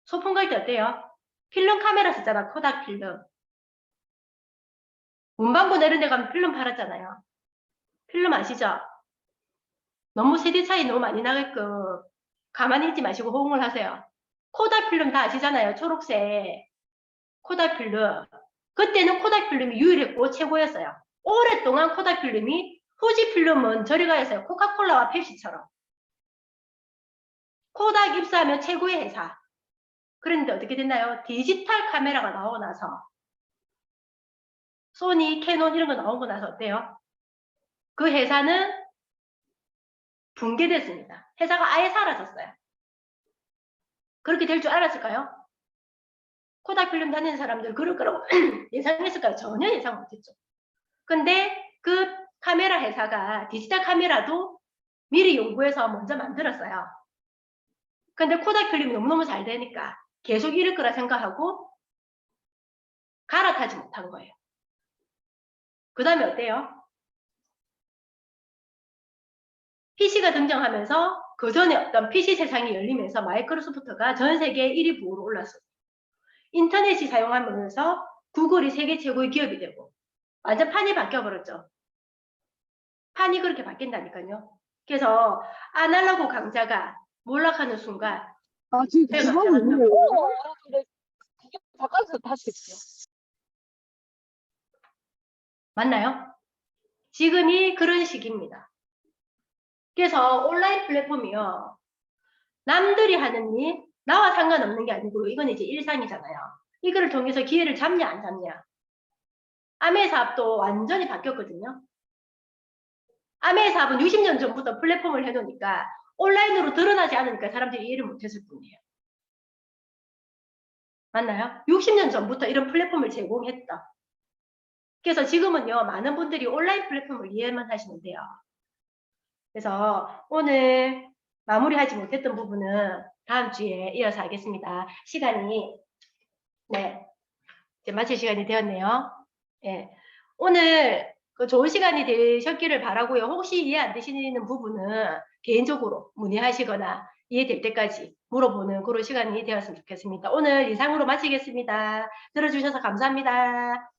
소풍 갈 때 어때요? 필름 카메라 쓰잖아. 코닥 필름. 문방구 이런 데 가면 필름 팔았잖아요. 필름 아시죠? 너무 세대 차이 너무 많이 나게끔 가만히 있지 마시고 호응을 하세요. 코닥 필름 다 아시잖아요. 초록색 코닥 필름. 그때는 코닥 필름이 유일했고 최고였어요. 오랫동안 코닥 필름이 후지 필름은 저리 가있어요. 코카콜라와 펩시처럼. 코닥 입사하면 최고의 회사. 그런데 어떻게 됐나요? 디지털 카메라가 나오고 나서 소니, 캐논 이런 거 나오고 나서 어때요? 그 회사는 붕괴됐습니다. 회사가 아예 사라졌어요. 그렇게 될 줄 알았을까요? 코닥 필름 다니는 사람들 그럴 거라고 예상했을까요? 전혀 예상 못했죠. 근데 그 카메라 회사가 디지털 카메라도 미리 연구해서 먼저 만들었어요. 근데 코닥 필름이 너무너무 잘 되니까 계속 이럴 거라 생각하고 갈아타지 못한 거예요. 그 다음에 어때요? PC가 등장하면서 그 전에 어떤 PC 세상이 열리면서 마이크로소프트가 전 세계 1위 부호로 올랐어요. 인터넷이 사용하면서 구글이 세계 최고의 기업이 되고 완전 판이 바뀌어버렸죠. 판이 그렇게 바뀐다니까요. 그래서 아날로그 강자가 몰락하는 순간 지금 제가 하고 갑자기 있네요. 근데 그게 바꿔서 다시 했어요. 맞나요? 지금이 그런 시기입니다. 그래서 온라인 플랫폼이요. 남들이 하는 일, 나와 상관없는 게 아니고 이건 이제 일상이잖아요. 이거를 통해서 기회를 잡냐 안 잡냐. 아메 사업도 완전히 바뀌었거든요. 아메 사업은 60년 전부터 플랫폼을 해놓으니까 온라인으로 드러나지 않으니까 사람들이 이해를 못했을 뿐이에요. 맞나요? 60년 전부터 이런 플랫폼을 제공했다. 그래서 지금은요, 많은 분들이 온라인 플랫폼을 이해만 하시면 돼요. 그래서 오늘 마무리하지 못했던 부분은 다음 주에 이어서 하겠습니다. 시간이, 네, 이제 마칠 시간이 되었네요. 예. 오늘 좋은 시간이 되셨기를 바라고요. 혹시 이해 안 되시는 부분은 개인적으로 문의하시거나 이해될 때까지 물어보는 그런 시간이 되었으면 좋겠습니다. 오늘 이상으로 마치겠습니다. 들어주셔서 감사합니다.